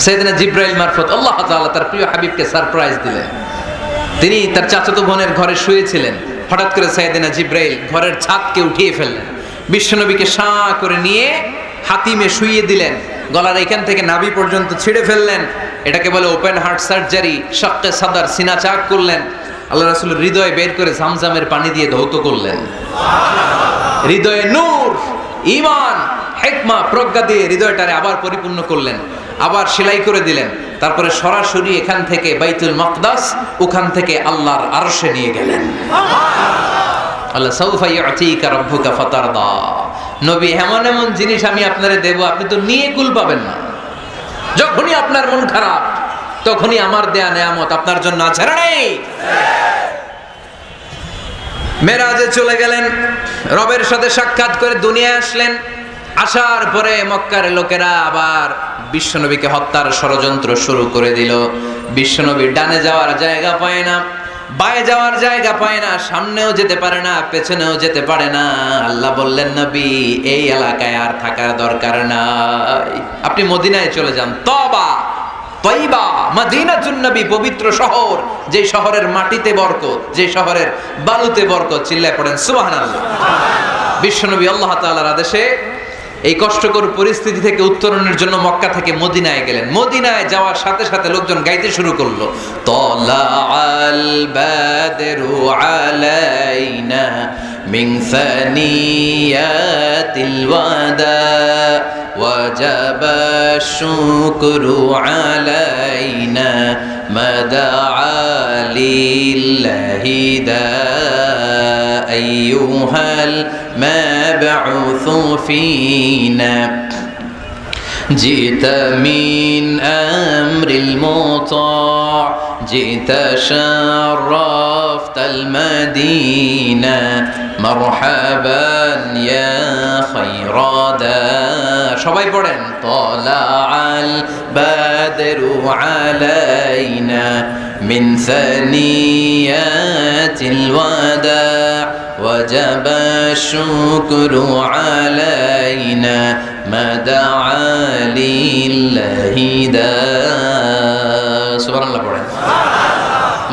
সাইয়েদনা জিব্রাইল মারফত আল্লাহ তাআলা তার প্রিয় হাবিবকে সারপ্রাইজ দিলেন। তিনি তার চাচাতো বোনের ঘরে শুয়েছিলেন, হঠাৎ করে সাইয়েদনা জিব্রাইল ঘরের ছাদকে উঠিয়ে ফেললেন, বিশ্বনবীকে শাঁ করে নিয়ে হাতিমে শুইয়ে দিলেন, গলার এখান থেকে নাভি পর্যন্ত ছিঁড়ে ফেললেন। এটাকে বলে ওপেন হার্ট সার্জারি, শাক্কে সাদার, সিনা চাক করলেন। আল্লাহ রাসূলের হৃদয় বের করে জামজামের পানি দিয়ে ধৌত করলেন। হৃদয়ে নূর, ঈমান, হিকমা, প্রজ্ঞা দিয়ে হৃদয়টারে আবার পরিপূর্ণ করলেন, আবার সেলাই করে দিলেন। তারপরে সরাসরি এখান থেকে বাইতুল মাকদাস, ওখান থেকে আল্লাহর আরশে নিয়ে গেলেন। আল্লাহ সাউফা ইউতিকা রাব্বুকা ফাতারদা, নবী এমন এমন জিনিস আমি আপনারে দেব, আপনি তো নিয়ে কুল পাবেন না। যখনই আপনার মন খারাপ, তখনই আমার দেয়া নেয়ামত আপনার জন্য আছে না নেই? মেরাজে চলে গেলেন, রবের সাথে সাক্ষাৎ করে দুনিয়ায় আসলেন। আসার পরে মক্কার লোকেরা আবার বিশ্বনবীকে হত্যার ষড়যন্ত্র শুরু করে দিল। বিশ্বনবী ডানে যাওয়ার জায়গা পায় না, বায়ে যাওয়ার জায়গা পায় না, সামনেও যেতে পারে না, পেছনেও যেতে পারে না। আল্লাহ বললেন, নবী এই এলাকায় আর থাকার দরকার নাই, আপনি মদিনায় চলে যান। তবা তয়বা মদিনাতুন নবী, পবিত্র শহর, যে শহরের মাটিতে বরকত, যে শহরের বালুতে বরকত। চিল্লায় পড়েন সুবহানাল্লাহ। বিশ্বনবী আল্লাহ তাআলার আদেশে এই কষ্টকর পরিস্থিতি থেকে উত্তরণের জন্য মক্কা থেকে মদিনায় গেলেন। মদিনায় যাওয়ার সাথে সাথে লোকজন গাইতে শুরু করলো, তালাআল বাদরু আলাইনা মিন সানিয়াতিল ওয়াদা ওয়াজাবা শুকরু আলাইনা মাদাআ লিল্লাহি দা আইয়ুহাল مبعوث فينا جئت من أمر المطاع جئت شرفت المدينة مرحبا يا خير دار সবাই পড়েন طلع البدر علينا من ثنيات الوداع وجب الشكر علينا ما دعا لله داع সুবহানাল্লাহ পড়েন।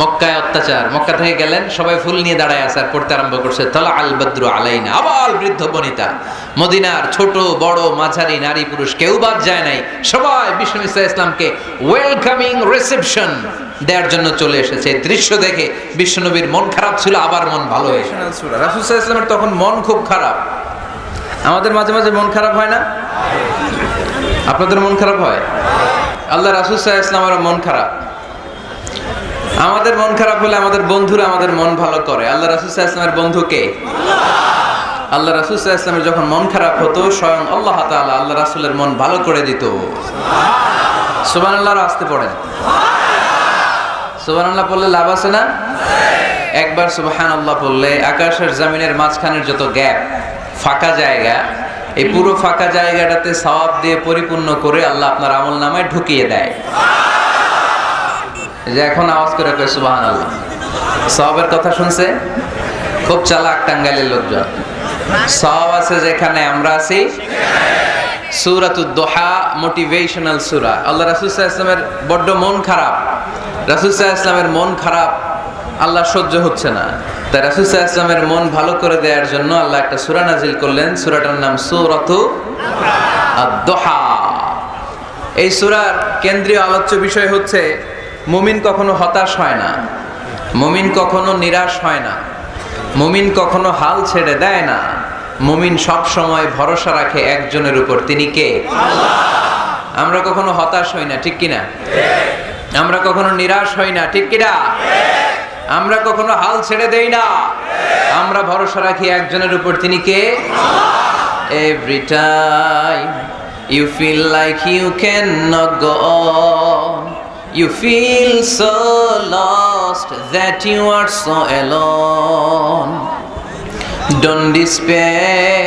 মক্কায় অত্যাচার, মক্কা থেকে গেলেন, সবাই ফুল নিয়ে দাঁড়ায় আছে আর পড়তে আরম্ভ করছে তালা আল বদরু আলাইনা। আবার বৃদ্ধ বনিতা, মদিনার ছোট বড় মাঝারি নারী পুরুষ কেউ বাদ যায় নাই, সবাই বিষ্ণু ইসা ইসলামকে ওয়েলকামিং রিসেপশন দেওয়ার জন্য চলে এসেছে। দৃশ্য দেখে বিশ্বনবীর মন খারাপ ছিল, আবার মন ভালো হয়েছে। রাসূল সাল্লাল্লাহু আলাইহি ওয়াসাল্লামের তখন মন খুব খারাপ। আমাদের মাঝে মাঝে মন খারাপ হয় না? আপনাদের মন খারাপ হয়? আল্লাহ রাসূল সাল্লাল্লাহু আলাইহি ওয়াসাল্লামের মন খারাপ। আমাদের মন খারাপ হলে আমাদের বন্ধুরা আমাদের মন ভালো করে। আল্লাহ রাসূল সাল্লাল্লাহু আলাইহি ওয়াসাল্লামের বন্ধু কে? আল্লাহ রাসূল সাল্লাল্লাহু আলাইহি ওয়াসাল্লামের যখন মন খারাপ হতো, স্বয়ং আল্লাহ তাআলা আল্লাহ রাসূলের মন ভালো করে দিত। সুবহানাল্লাহ। আসতে পড়েন সুবহানাল্লাহ, পড়লে লাভ আছে না? একবার সুবহানাল্লাহ পড়লে আকাশের জমিনের মাঝখানের যত গ্যাপ, ফাঁকা জায়গা, এই পুরো ফাঁকা জায়গাটাতে সওয়াব দিয়ে পরিপূর্ণ করে আল্লাহ আপনার আমলনামায় ঢুকিয়ে দেয়। যে এখন আওয়াজ করে কয় সুবহানাল্লাহ, সওয়াবের কথা শুনছে? খুব চালাক টাঙ্গাইলের লোকজন। সওয়াব আছে যেখানে আমরা আছি। সূরাতুদ দুহা মোটিভেশনাল সূরা। আল্লাহ রাসূল সাল্লাল্লাহু আলাইহি ওয়াসাল্লামের বড্ড মন খারাপ। রাসূল সাল্লাল্লাহু আলাইহি ওয়াসাল্লামের মন খারাপ, আল্লাহ সহ্য হচ্ছে না। তাই রাসূল সাল্লাল্লাহু আলাইহি ওয়াসাল্লামের মন ভালো করে দেওয়ার জন্য আল্লাহ একটা সূরা নাজিল করলেন। সূরাটার নাম সূরাতু আদ-দুহা। এই সূরার কেন্দ্রীয় আলোচ্য বিষয় হচ্ছে মুমিন কখনো হতাশ হয় না, মুমিন কখনো নিরাশ হয় না, মুমিন কখনো হাল ছেড়ে দেয় না। মুমিন সব সময় ভরসা রাখে একজনের উপর, তিনি কে? আল্লাহ। আমরা কখনো হতাশ হই না, ঠিক কিনা? আমরা কখনো নিরাশ হই না, ঠিক কিনা? আমরা কখনো হাল ছেড়ে দেই না, আমরা ভরসা রাখি একজনের উপর, তিনি কে? আল্লাহ। Every time you feel like you cannot go on, you feel so lost that you are so alone. Don't despair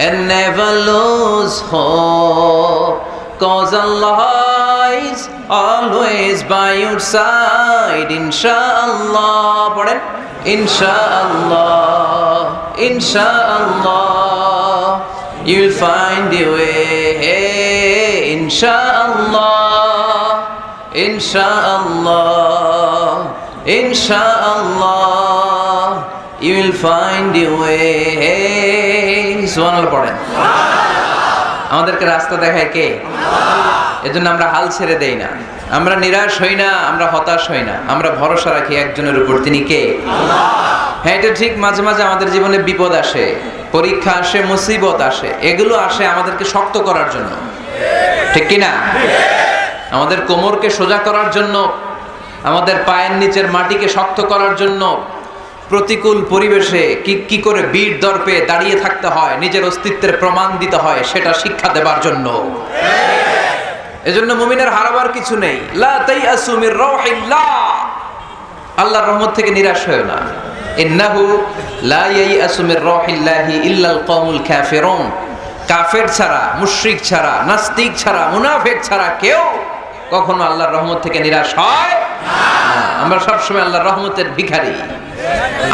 and never lose hope, 'cause Allah is always by your side. Inshallah, পড়েন Inshallah, Inshallah, you'll find a way. Inshallah. ইনশাআল্লাহ ইনশাআল্লাহ you will find your way সুবহানাল্লাহ পড়েন। আমাদেরকে রাস্তা দেখায় কে? এজন্য আমরা হাল ছেড়ে দেই না, আমরা নিরাশ হই না, আমরা হতাশ হই না, আমরা ভরসা রাখি একজনের উপর, তিনি কে? আল্লাহ। হ্যাঁ, এটা ঠিক, মাঝে মাঝে আমাদের জীবনে বিপদ আসে, পরীক্ষা আসে, মুসিবত আসে, এগুলো আসে আমাদেরকে শক্ত করার জন্য, ঠিক কি না? আমাদের কোমরকে সোজা করার জন্য, আমাদের পায়ের নিচের মাটিকে শক্ত করার জন্য, প্রতিকূল পরিবেশে কি করে বীর দর্পে দাঁড়িয়ে থাকতে হয়, নিজের অস্তিত্বের প্রমাণ দিতে হয়, সেটা শিক্ষা দেবার জন্য। এজন্য মুমিনের হারাবার কিছু নেই। লা তাইয়াসু মির রাউহিল্লাহ, আল্লাহর রহমত থেকে নিরাশ হয়ো না। ইন্নাহু লা ইয়াইয়াসু মির রাউহিল্লাহি ইল্লাল কওমুল কাফিরুন, কাফের ছাড়া, মুশরিক ছাড়া, নাস্তিক ছাড়া, মুনাফিক ছাড়া কেউ কখনো আল্লাহর রহমত থেকে নিরাশ হয় না। আমরা সব সময় আল্লাহর রহমতের ভিখারি,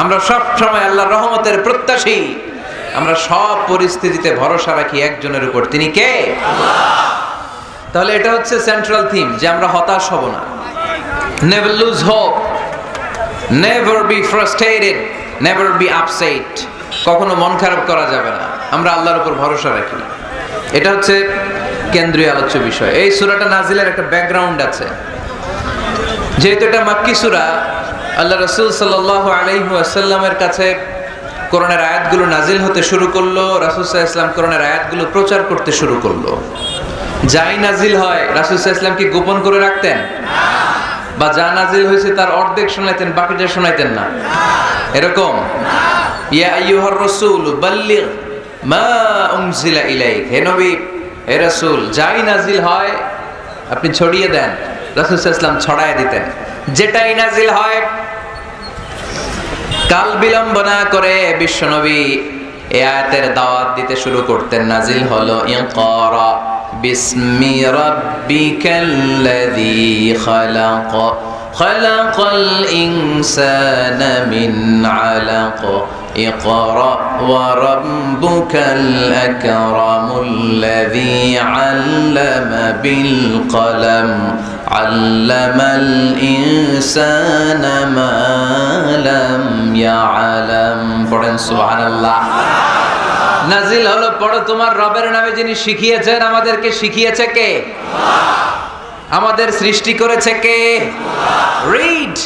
আমরা সব সময় আল্লাহর রহমতের প্রত্যাশী, আমরা সব পরিস্থিতিতে ভরসা রাখি একজনের উপর, তিনি কে? আল্লাহ। তাহলে এটা হচ্ছে সেন্ট্রাল থিম, যে আমরা হতাশ হব না। Never lose hope, never be frustrated, never be upset, কখনো মন খারাপ করা যাবে না, আমরা আল্লাহর উপর ভরসা রাখি। এটা হচ্ছে কেন্দ্রীয় আলোচ্য বিষয়। এই সূরাটা নাজিলের একটা ব্যাকগ্রাউন্ড আছে, যেহেতু এটা মাক্কি সূরা, আল্লাহ রাসূল সাল্লাল্লাহু আলাইহি ওয়াসাল্লামের কাছে কোরআনের আয়াতগুলো নাজিল হতে শুরু করলো, রাসূল সাল্লাল্লাহু আলাইহি ওয়াসাল্লাম কোরআনের আয়াতগুলো প্রচার করতে শুরু করলো। যাই নাজিল হয় রাসূল সাল্লাল্লাহু আলাইহি ওয়াসাল্লাম কি গোপন করে রাখতেন? বা যা নাজিল হয়েছে তার অর্ধেক শোনাইতেন, বাকিটা শোনাইতেন না? এরকম ইয়া আইয়ুহার রাসূল বাল্লিগ মা উনজিলা ইলাইক, হে নবী, হে রাসূল, যাই নাজিল হয় আপনি ছড়িয়ে দেন। রাসূল সাল্লাল্লাহু আলাইহি ওয়াসাল্লাম ছড়ায় দিতেন, যেটাই নাজিল হয়। কাল বিলম্ব না করে বিশ্বনবী এই আয়াতের দাওয়াত দিতে শুরু করতেন। নাজিল হলো ইকরা বিসমি রাব্বিকাল্লাযী খালাক, খালাকাল ইনসানা মিন আলাক, ইকরা ওয়া রাব্বুকাল আকরামুল্লাযী আল্লামা বিল কলম, আল্লামাল ইনসানা মা লাম ইয়ালাম। পড়েন সুবহানাল্লাহ। নাজিল হলো, পড়ো, তোমার রবের নামে যিনি শিখিয়েছেন। আমাদেরকে শিখিয়েছে কে? আল্লাহ। আমাদের সৃষ্টি করেছে কে? Allah. Read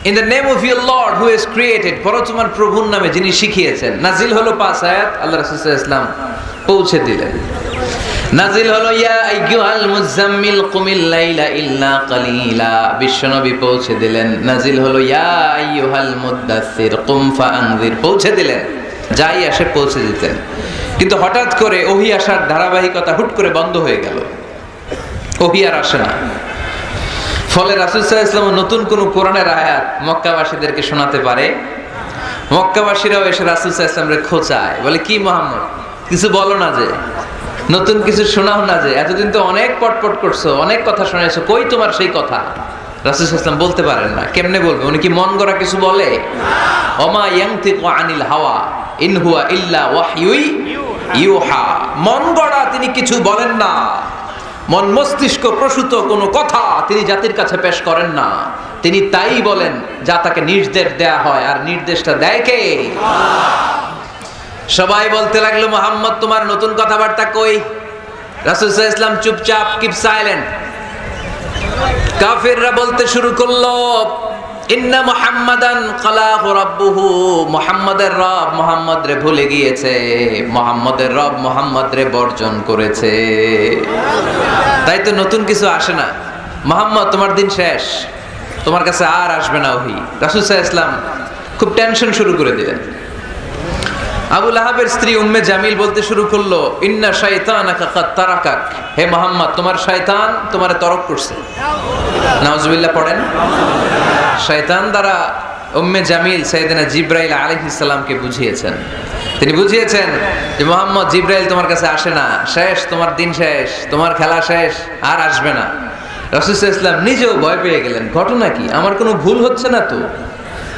in the name of your lord who has created, পড়ো তোমার প্রভুর নামে যিনি শিখিয়েছেন। নাজিল হলো 5 আয়াত, আল্লাহ রাসূল সাল্লাল্লাহু আলাইহি ওয়াসাল্লাম পৌঁছে দিলেন। নাজিল হলো ইয়া আইয়ুহাল মুযাম্মিল কুমিল লাইলা ইল্লা কালিলা, বিশ্বনবী পৌঁছে দিলেন। নাজিল হলো ইয়া আইয়ুহাল মুদ্দাসসির কুম ফাআনযির, পৌঁছে দিলেন। যাই আসে পৌঁছে দিতেন। কিন্তু হঠাৎ করে ওহী আসার ধারাবাহিকতা হুট করে বন্ধ হয়ে গেল, ওহী আর আসে না। ফলে রাসূল সাল্লাল্লাহু আলাইহি ওয়াসাল্লাম নতুন কোন কোরআনের আয়াত মক্কাবাসীদেরকে শোনাতে পারে। মক্কাবাসীরাও এসে রাসূল সাল্লাল্লাহু আলাইহি ওয়াসাল্লামকে খোঁচায়, বলে কি মুহাম্মদ, কিছু বলো না, যে নতুন কিছু শোনাও না, যে এতদিন তো অনেক পটপট করছো, অনেক কথা শুনেছো, কই তোমার সেই কথা? রাসূল সাল্লাল্লাহু আলাইহি ওয়াসাল্লাম বলতে পারেন না। কেমনে বলবে? উনি কি মন গড়া কিছু বলে? ওমা ইয়ানতিকু আনিল হাওয়া ইন হুয়া ইল্লা ওয়াহয়ুই ইউহা, মন গড়া তিনি কিছু বলেন না, মন মস্তিষ্ক প্রসূত কোনো কথা তিনি জাতির কাছে পেশ করেন না। তিনি তাই বলেন যা তাকে নির্দেশ দেয়া হয়, আর নির্দেশটা দেয় কে? সবাই বলতে লাগলো, মুহাম্মদ তোমার নতুন কথাবার্তা কই? রাসূল সাল্লাল্লাহু আলাইহি ওয়াসাল্লাম চুপচাপ, কিপ সাইলেন্ট। কাফিররা বলতে শুরু করলো, ইন্না মুহাম্মাদান খালাহু রাব্বুহু, মুহাম্মাদের রব মুহাম্মদ রে ভুলে গিয়েছে, মুহাম্মাদের রব মুহাম্মদ রে বর্জন করেছে, তাই তো নতুন কিছু আসে না। মুহাম্মদ তোমার দিন শেষ, তোমার কাছে আর আসবে না ওহী। রাসূল সাল্লাল্লাহু আলাইহি ওয়াসাল্লাম খুব টেনশন শুরু করে দিলেন। আবু লাহাবের স্ত্রী উম্মে জামিল বলতে শুরু করলো, ইন্না শাইতানাকা কাদ তারাকাক, হে মুহাম্মদ তোমার শয়তান তোমারে তরক করছে। নাউজুবিল্লাহ পড়েন। শয়তান দ্বারা উম্মে জামিল সাইয়েদনা জিবরাইল আলাইহিস সালামকে বুঝিয়েছেন। তিনি বুঝিয়েছেন যে মুহাম্মদ, জিবরাইল তোমার কাছে আসে না, শেষ, তোমার দিন শেষ, তোমার খেলা শেষ, আর আসবে না। রাসূল সাল্লাল্লাহু আলাইহি ওয়াসাল্লাম নিজেও ভয় পেয়ে গেলেন। ঘটনা কি? আমার কোনো ভুল হচ্ছে না তো?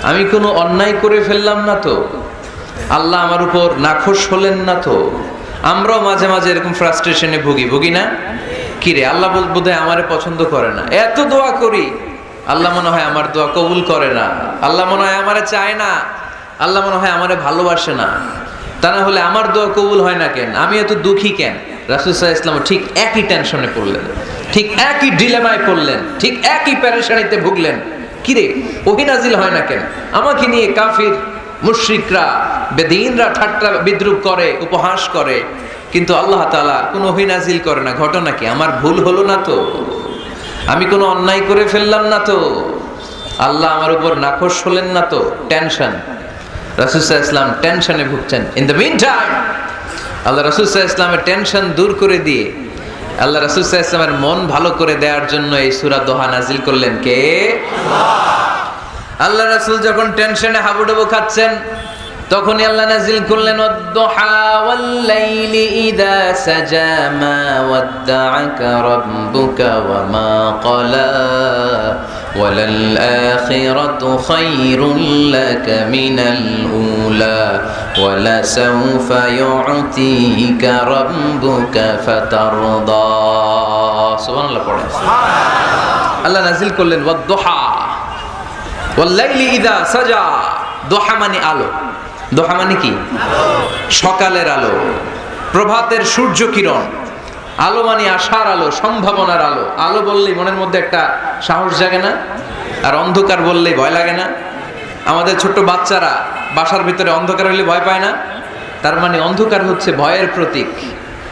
আমি কোনো অন্যায় করে ফেললাম না তো? আল্লাহ আমার উপর নাখোশ হলেন না তো? আমরাও মাঝে মাঝে এরকম ফ্রাস্ট্রেশনে ভুগি না? কিরে আল্লাহ বোধহয় আমারে পছন্দ করে না, এত দোয়া করি আল্লাহ মনে হয় আমার দোয়া কবুল করে না, আল্লাহ মনে হয় আমারে চায় না, আল্লাহ মনে হয় আমারে ভালোবাসে না, তা না হলে আমার দোয়া কবুল হয় না কেন, আমি এত দুঃখী কেন? রাসূল সাল্লাল্লাহু আলাইহি ওয়াসাল্লাম ঠিক একই টেনশনে পড়লেন, ঠিক একই ডিলেমায় পড়লেন, ঠিক একই পেরেশানিতে ভুগলেন। কিরে ওহী নাজিল হয় না কেন? আমাকে নিয়ে কাফির মুশরিকরা বেদিনরা ঠাট্টা বিদ্রুপ করে, উপহাস করে, কিন্তু আল্লাহ তাআলা কোনো ওহী নাজিল করে না। ঘটনা কি? আমার ভুল হলো না তো? আমি কোনো অন্যায় করে ফেললাম না তো? আল্লাহ আমার উপর নাখোশ হলেন না তো? টেনশন। রাসূল সাল্লাল্লাহু আলাইহি ওয়াসাল্লাম টেনশনে ভুগছেন। ইন দ্য মিন টাইম আল্লাহ রাসূল সাল্লাল্লাহু আলাইহি ওয়াসাল্লামের টেনশন দূর করে দিয়ে আল্লাহ রাসূল সাল্লাল্লাহু আলাইহি ওয়াসাল্লামের মন ভালো করে দেওয়ার জন্য এই সূরা দোহা নাজিল করলেন কে? আল্লাহ রাসূল যখন টেনশনে হাবুডুবু খাচ্ছেন তখনই আল্লাহ নাজিল করলেন ওয়াদ-দুহা ওয়াল-লাইলি ইযা সাজা মা ওয়াদ্দা'আকা রাব্বুকা ওয়া মা ক্বালা ওয়ালাল আখিরাতু খায়রুল লাকা মিনাল উলা ওয়ালা সাওফা ইউ'তিকা রাব্বুকা ফাতারদা। সুবহানাল্লাহ পড়েন। আল্লাহ নাজিল করলেন ওয়াদ-দুহা ওয়াল-লাইলি ইযা সাজা। দোহা মানে আলো। দোহা মানে কি? সকালের আলো, প্রভাতের সূর্য কিরণ। আলো মানে আশার আলো, সম্ভাবনার আলো। আলো বললেই মনের মধ্যে একটা সাহস জাগে না? আর অন্ধকার বললেই ভয় লাগে না? আমাদের ছোট্ট বাচ্চারা বাসার ভিতরে অন্ধকার হলে ভয় পায় না? তার মানে অন্ধকার হচ্ছে ভয়ের প্রতীক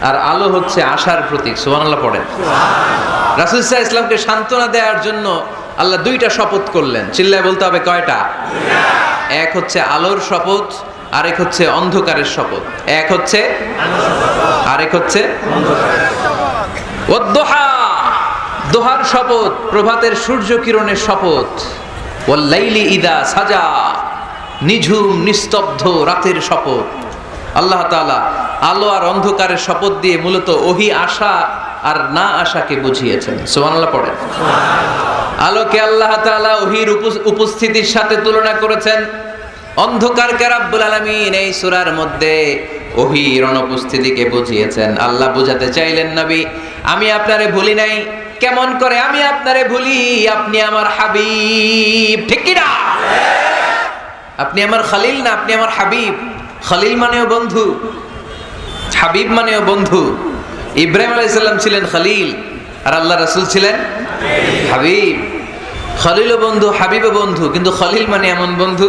আর আলো হচ্ছে আশার প্রতীক। সুবহানাল্লাহ পড়েন। রাসূল সাল্লাল্লাহু আলাইহি ওয়াসাল্লামকে সান্ত্বনা দেওয়ার জন্য আল্লাহ দুইটা শপথ করলেন। চিল্লায় বলতে হবে কয়টা? এক হচ্ছে আলোর শপথ, আরেক হচ্ছে অন্ধকারের শপথ। এক হচ্ছে আরেক হচ্ছে ওয়াদ-দুহা, দোহার শপথ, প্রভাতের সূর্য কিরণের শপথ। ওয়াল-লাইলি ইযা সাজা, নিঝুম নিস্তব্ধ রাতের শপথ। আল্লাহ তাআলা আলো আর অন্ধকারের শপথ দিয়ে মূলত ওহী আশা আর না আশাকে বুঝিয়েছেন। সুবহানাল্লাহ পড়েন। আলোকে আল্লাহ তাআলা ওহীর উপস্থিতির সাথে তুলনা করেছেন। অন্ধকারকে রাব্বুল আলামিন এই সূরার মধ্যে ওহীর অনুপস্থিতিকে বুঝিয়েছেন। আল্লাহ বুঝাতে চাইলেন নবী আমি আপনারে ভুলি নাই। কেমন করে আমি আপনারে ভুলি? আপনি আমার হাবিব, ঠিক কি না? আপনি আমার খলিল না, আপনি আমার হাবিব। খলিল মানেও বন্ধু, হাবিব মানেও বন্ধু। ইব্রাহিম আলাইহিস সালাম ছিলেন খলিল আর আল্লাহ রাসূল ছিলেন হাবিব। খলিলও বন্ধু, হাবিবও বন্ধু, কিন্তু খলিল মানে এমন বন্ধু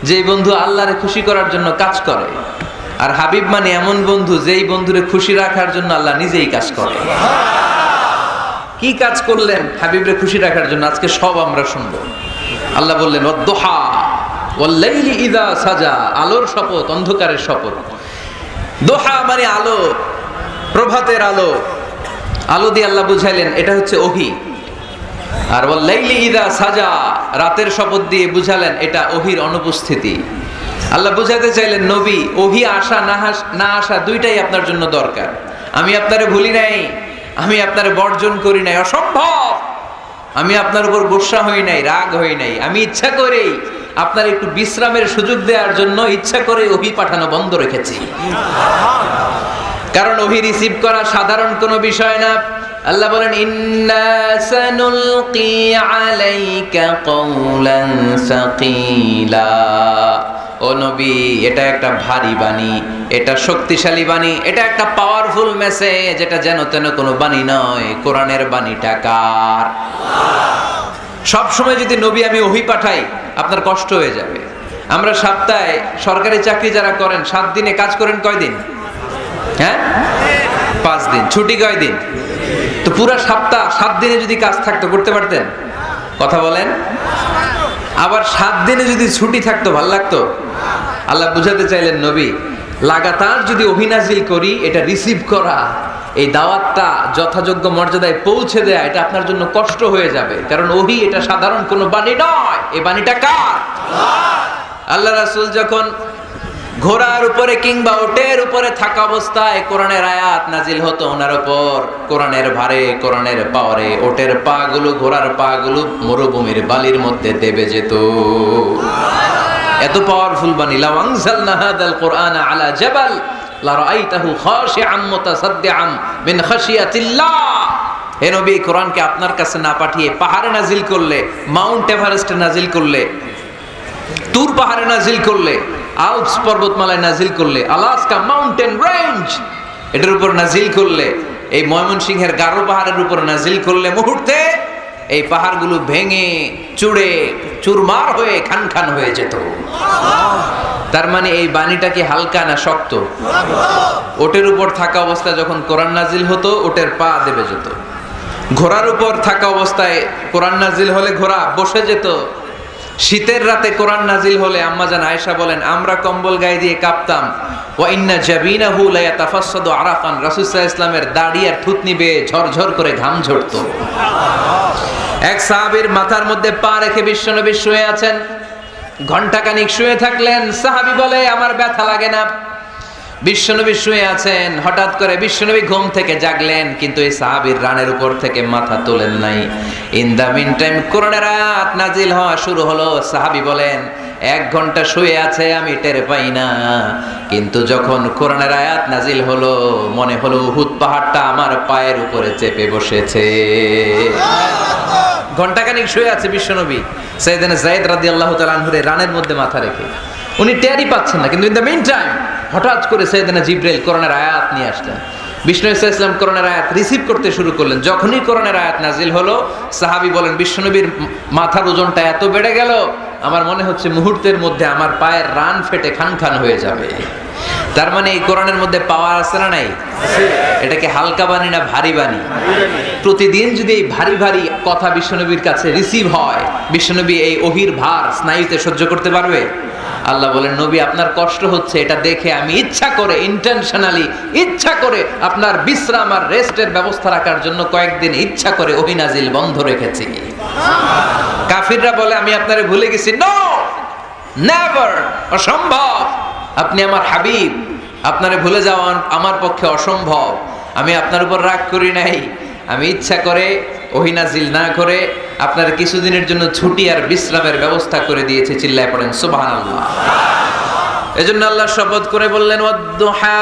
যেই বন্ধু আল্লাহরে খুশি করার জন্য কাজ করে, আর হাবিব মানে এমন বন্ধু যেই বন্ধুরে খুশি রাখার জন্য আল্লাহ নিজেই কাজ করে। কি কাজ করলেন হাবিবরে খুশি রাখার জন্য? আজকে সব আমরা শুনবো। আল্লাহ বললেন ওয়াদ-দুহা ওয়াল-লাইলি ইযা সাজা, আলোর শপথ, অন্ধকারের শপথ। দোহা মানে আলো, প্রভাতের আলো। আলো দিয়ে আল্লাহ বুঝাইলেন এটা হচ্ছে ওহী। আর ওয়াল-লাইলি ইযা সাজা, রাতের শপথ দিয়ে বুঝালেন এটা ওহীর অনুপস্থিতি। আল্লাহ বুঝাতে চাইলেন নবী ওহী আসা না আসা দুইটাই আপনার জন্য দরকার। আমি আপনারে ভুলি নাই, আমি আপনারে বর্জন করি নাই, অসম্ভব। আমি আপনার উপর গোসা হই নাই, রাগ হই নাই। আমি ইচ্ছা করেই আপনার একটু বিশ্রামের সুযোগ দেওয়ার জন্য ইচ্ছা করে ওহী পাঠানো বন্ধ রেখেছি। কারণ ওহী রিসিভ করা সাধারণ কোনো বিষয় না। আল্লাহ বলেন ইন্না সানুলকি আলাইকা কওলান সাকিলা। ও নবী এটা একটা ভারী বাণী, এটা শক্তিশালী বাণী, এটা একটা পাওয়ারফুল মেসেজ। এটা যেন তেন কোনো বাণী নয়, কোরআনের বাণীটা কার? সব সময় যদি নবী আমি ওহী পাঠাই আপনার কষ্ট হয়ে যাবে। আমরা সপ্তাহে সরকারি চাকরি যারা করেন 7 দিনে কাজ করেন কয়দিন? হ্যাঁ 5 দিন। ছুটি কয়দিন? তো পুরো সপ্তাহ 7 দিনে যদি কাজ থাকতো করতে পারতেন? কথা বলেন। আবার 7 দিনে যদি ছুটি থাকতো ভালো লাগতো? আল্লাহ বুঝাতে চাইলেন নবী লাগাতার যদি ওহী নাজিল করি এটা রিসিভ করা, এই দাওয়াতটা যথাযোগ্য মর্যাদায় পৌঁছে দেয়া এটা আপনার জন্য কষ্ট হয়ে যাবে। কারণ ওহী এটা সাধারণ কোনো বাণী নয়, এই বাণীটা কার? আল্লাহ রাসূল যখন ঘোড়ার উপরে কিংবা ওটের উপরে থাকা অবস্থায় কোরআনের আয়াত নাজিল হতো ওনার উপর, কোরআনের ভারে, কোরআনের পাওয়ারে ওটের পা গুলো, ঘোড়ার পা গুলো মরুভূমির বালির মধ্যে দেবে যেত। এত পাওয়ারফুল বাণী। লাউ আনজালনা হাযাল কুরআনা আলা জাবাল লা রাআইতাহু খাশিআম মুতাসাদ্দিআম মিন খাশিয়াতিল্লাহ। হে নবী, কোরআনকে আপনার কাছে না পাঠিয়ে পাহাড়ে নাজিল করলে, মাউন্ট এভারেস্টে নাজিল করলে, তুর পাহাড়ে নাজিল করলে, আল্পস পর্বতমালায় নাজিল করলে, আলাস্কা মাউন্টেন রেঞ্জ এটার উপর নাজিল করলে, এই ময়মনসিংহের গারো পাহাড়ের উপর নাজিল করলে, মুহূর্তে এই পাহাড়গুলো ভেঙে চুড়ে চুরমার হয়ে খান খান হয়ে যেত। তার মানে এই বাণীটা কি হালকা না শক্ত? ওটের উপর থাকা অবস্থায় যখন কোরআন নাজিল হতো, ওটের পা দেবে যেত। ঘোড়ার উপর থাকা অবস্থায় কোরআন নাজিল হলে ঘোড়া বসে যেত। শীতের রাতে কোরআন নাজিল হলে আম্মাজান আয়েশা বলেন, আমরা কম্বল গায়ে দিয়ে কাঁপতাম। ওয়া ইন্না জাবিনাহু লা ইয়াতাফাসসাদু আরাকান, রাসূল সাল্লাল্লাহু আলাইহি ওয়াসাল্লামের দাড়ি আর থুতনি বেয়ে ঝরঝর করে ঘাম ঝরতো। এক সাহাবীর মাথার মধ্যে পা রেখে বিশ্বনবী শুয়ে আছেন। ঘণ্টাখানিক শুয়ে থাকলেন। সাহাবী বলে, আমার ব্যথা লাগে না। বিশ্বনবী শুয়ে আছেন, হঠাৎ করে বিশ্বনবী ঘুম থেকে জাগলেন, কিন্তু এই সাহাবীর রানের উপর থেকে মাথা তোলেন নাই। ইন দা মিন টাইম কোরআনের আয়াত নাজিল হওয়া শুরু হলো। সাহাবী বলেন, 1 ঘন্টা শুয়ে আছে আমি টের পাই না, কিন্তু যখন কোরআনের আয়াত নাজিল হলো মনে হলো উহুদ পাহাড়টা আমার পায়ের উপরে চেপে বসেছে। ঘণ্টাখানিক শুয়ে আছে বিশ্বনবী সাইয়েদনা যায়েদ রাদিয়াল্লাহু তাআলা আনহুর রানের মধ্যে মাথা রেখে। উনি টেরই পাচ্ছেন না, কিন্তু ইন দ্য মিন টাইম হঠাৎ করে সাইয়েদনা জিবরাইল কোরআনের আয়াত নিয়ে আসলেন। বিষ্ণু সাল্লাল্লাহু আলাইহি ওয়াসাল্লাম কোরআনের আয়াত রিসিভ করতে শুরু করলেন। যখনই কোরআনের আয়াত নাজিল হলো, সাহাবী বলেন, বিশ্বনবীর মাথার ওজনটা এত বেড়ে গেল, আমার মনে হচ্ছে মুহূর্তের মধ্যে আমার পায়ের রান ফেটে খান খান হয়ে যাবে। তার মানে এই কোরআনের মধ্যে পাওয়ার আছে না নাই? এটাকে হালকা বাণী না ভারী বাণী? প্রতিদিন যদি এই ভারী ভারী কথা বিশ্বনবীর কাছে রিসিভ হয়, বিশ্বনবী এই ওহির ভার স্নায়ুতে সহ্য করতে পারবে? আল্লাহ বলেন, নবী আপনার কষ্ট হচ্ছে, এটা দেখে আমি ইচ্ছা করে ইন্টেনশনালি ইচ্ছা করে আপনার বিশ্রাম আর রেস্টের ব্যবস্থা রাখার জন্য কয়েকদিন ইচ্ছা করে ওহী নাজিল বন্ধ রেখেছি। কাফিররা বলে, আমি আপনারে ভুলে গেছি। নো, নেভার, অসম্ভব। আপনি আমার হাবিব, আপনারে ভুলে যাওয়া আমার পক্ষে অসম্ভব। আমি আপনার উপর রাগ করি নাই, আমি ইচ্ছা করে ওহী নাজিল না করে আপনার কিছুদিনের জন্য ছুটি আর বিশ্রামের ব্যবস্থা করে দিয়েছে। চিল্লায় পড়েন সুবহানাল্লাহ। এজন্য আল্লাহ শপথ করে বললেন, ওয়াদ-দুহা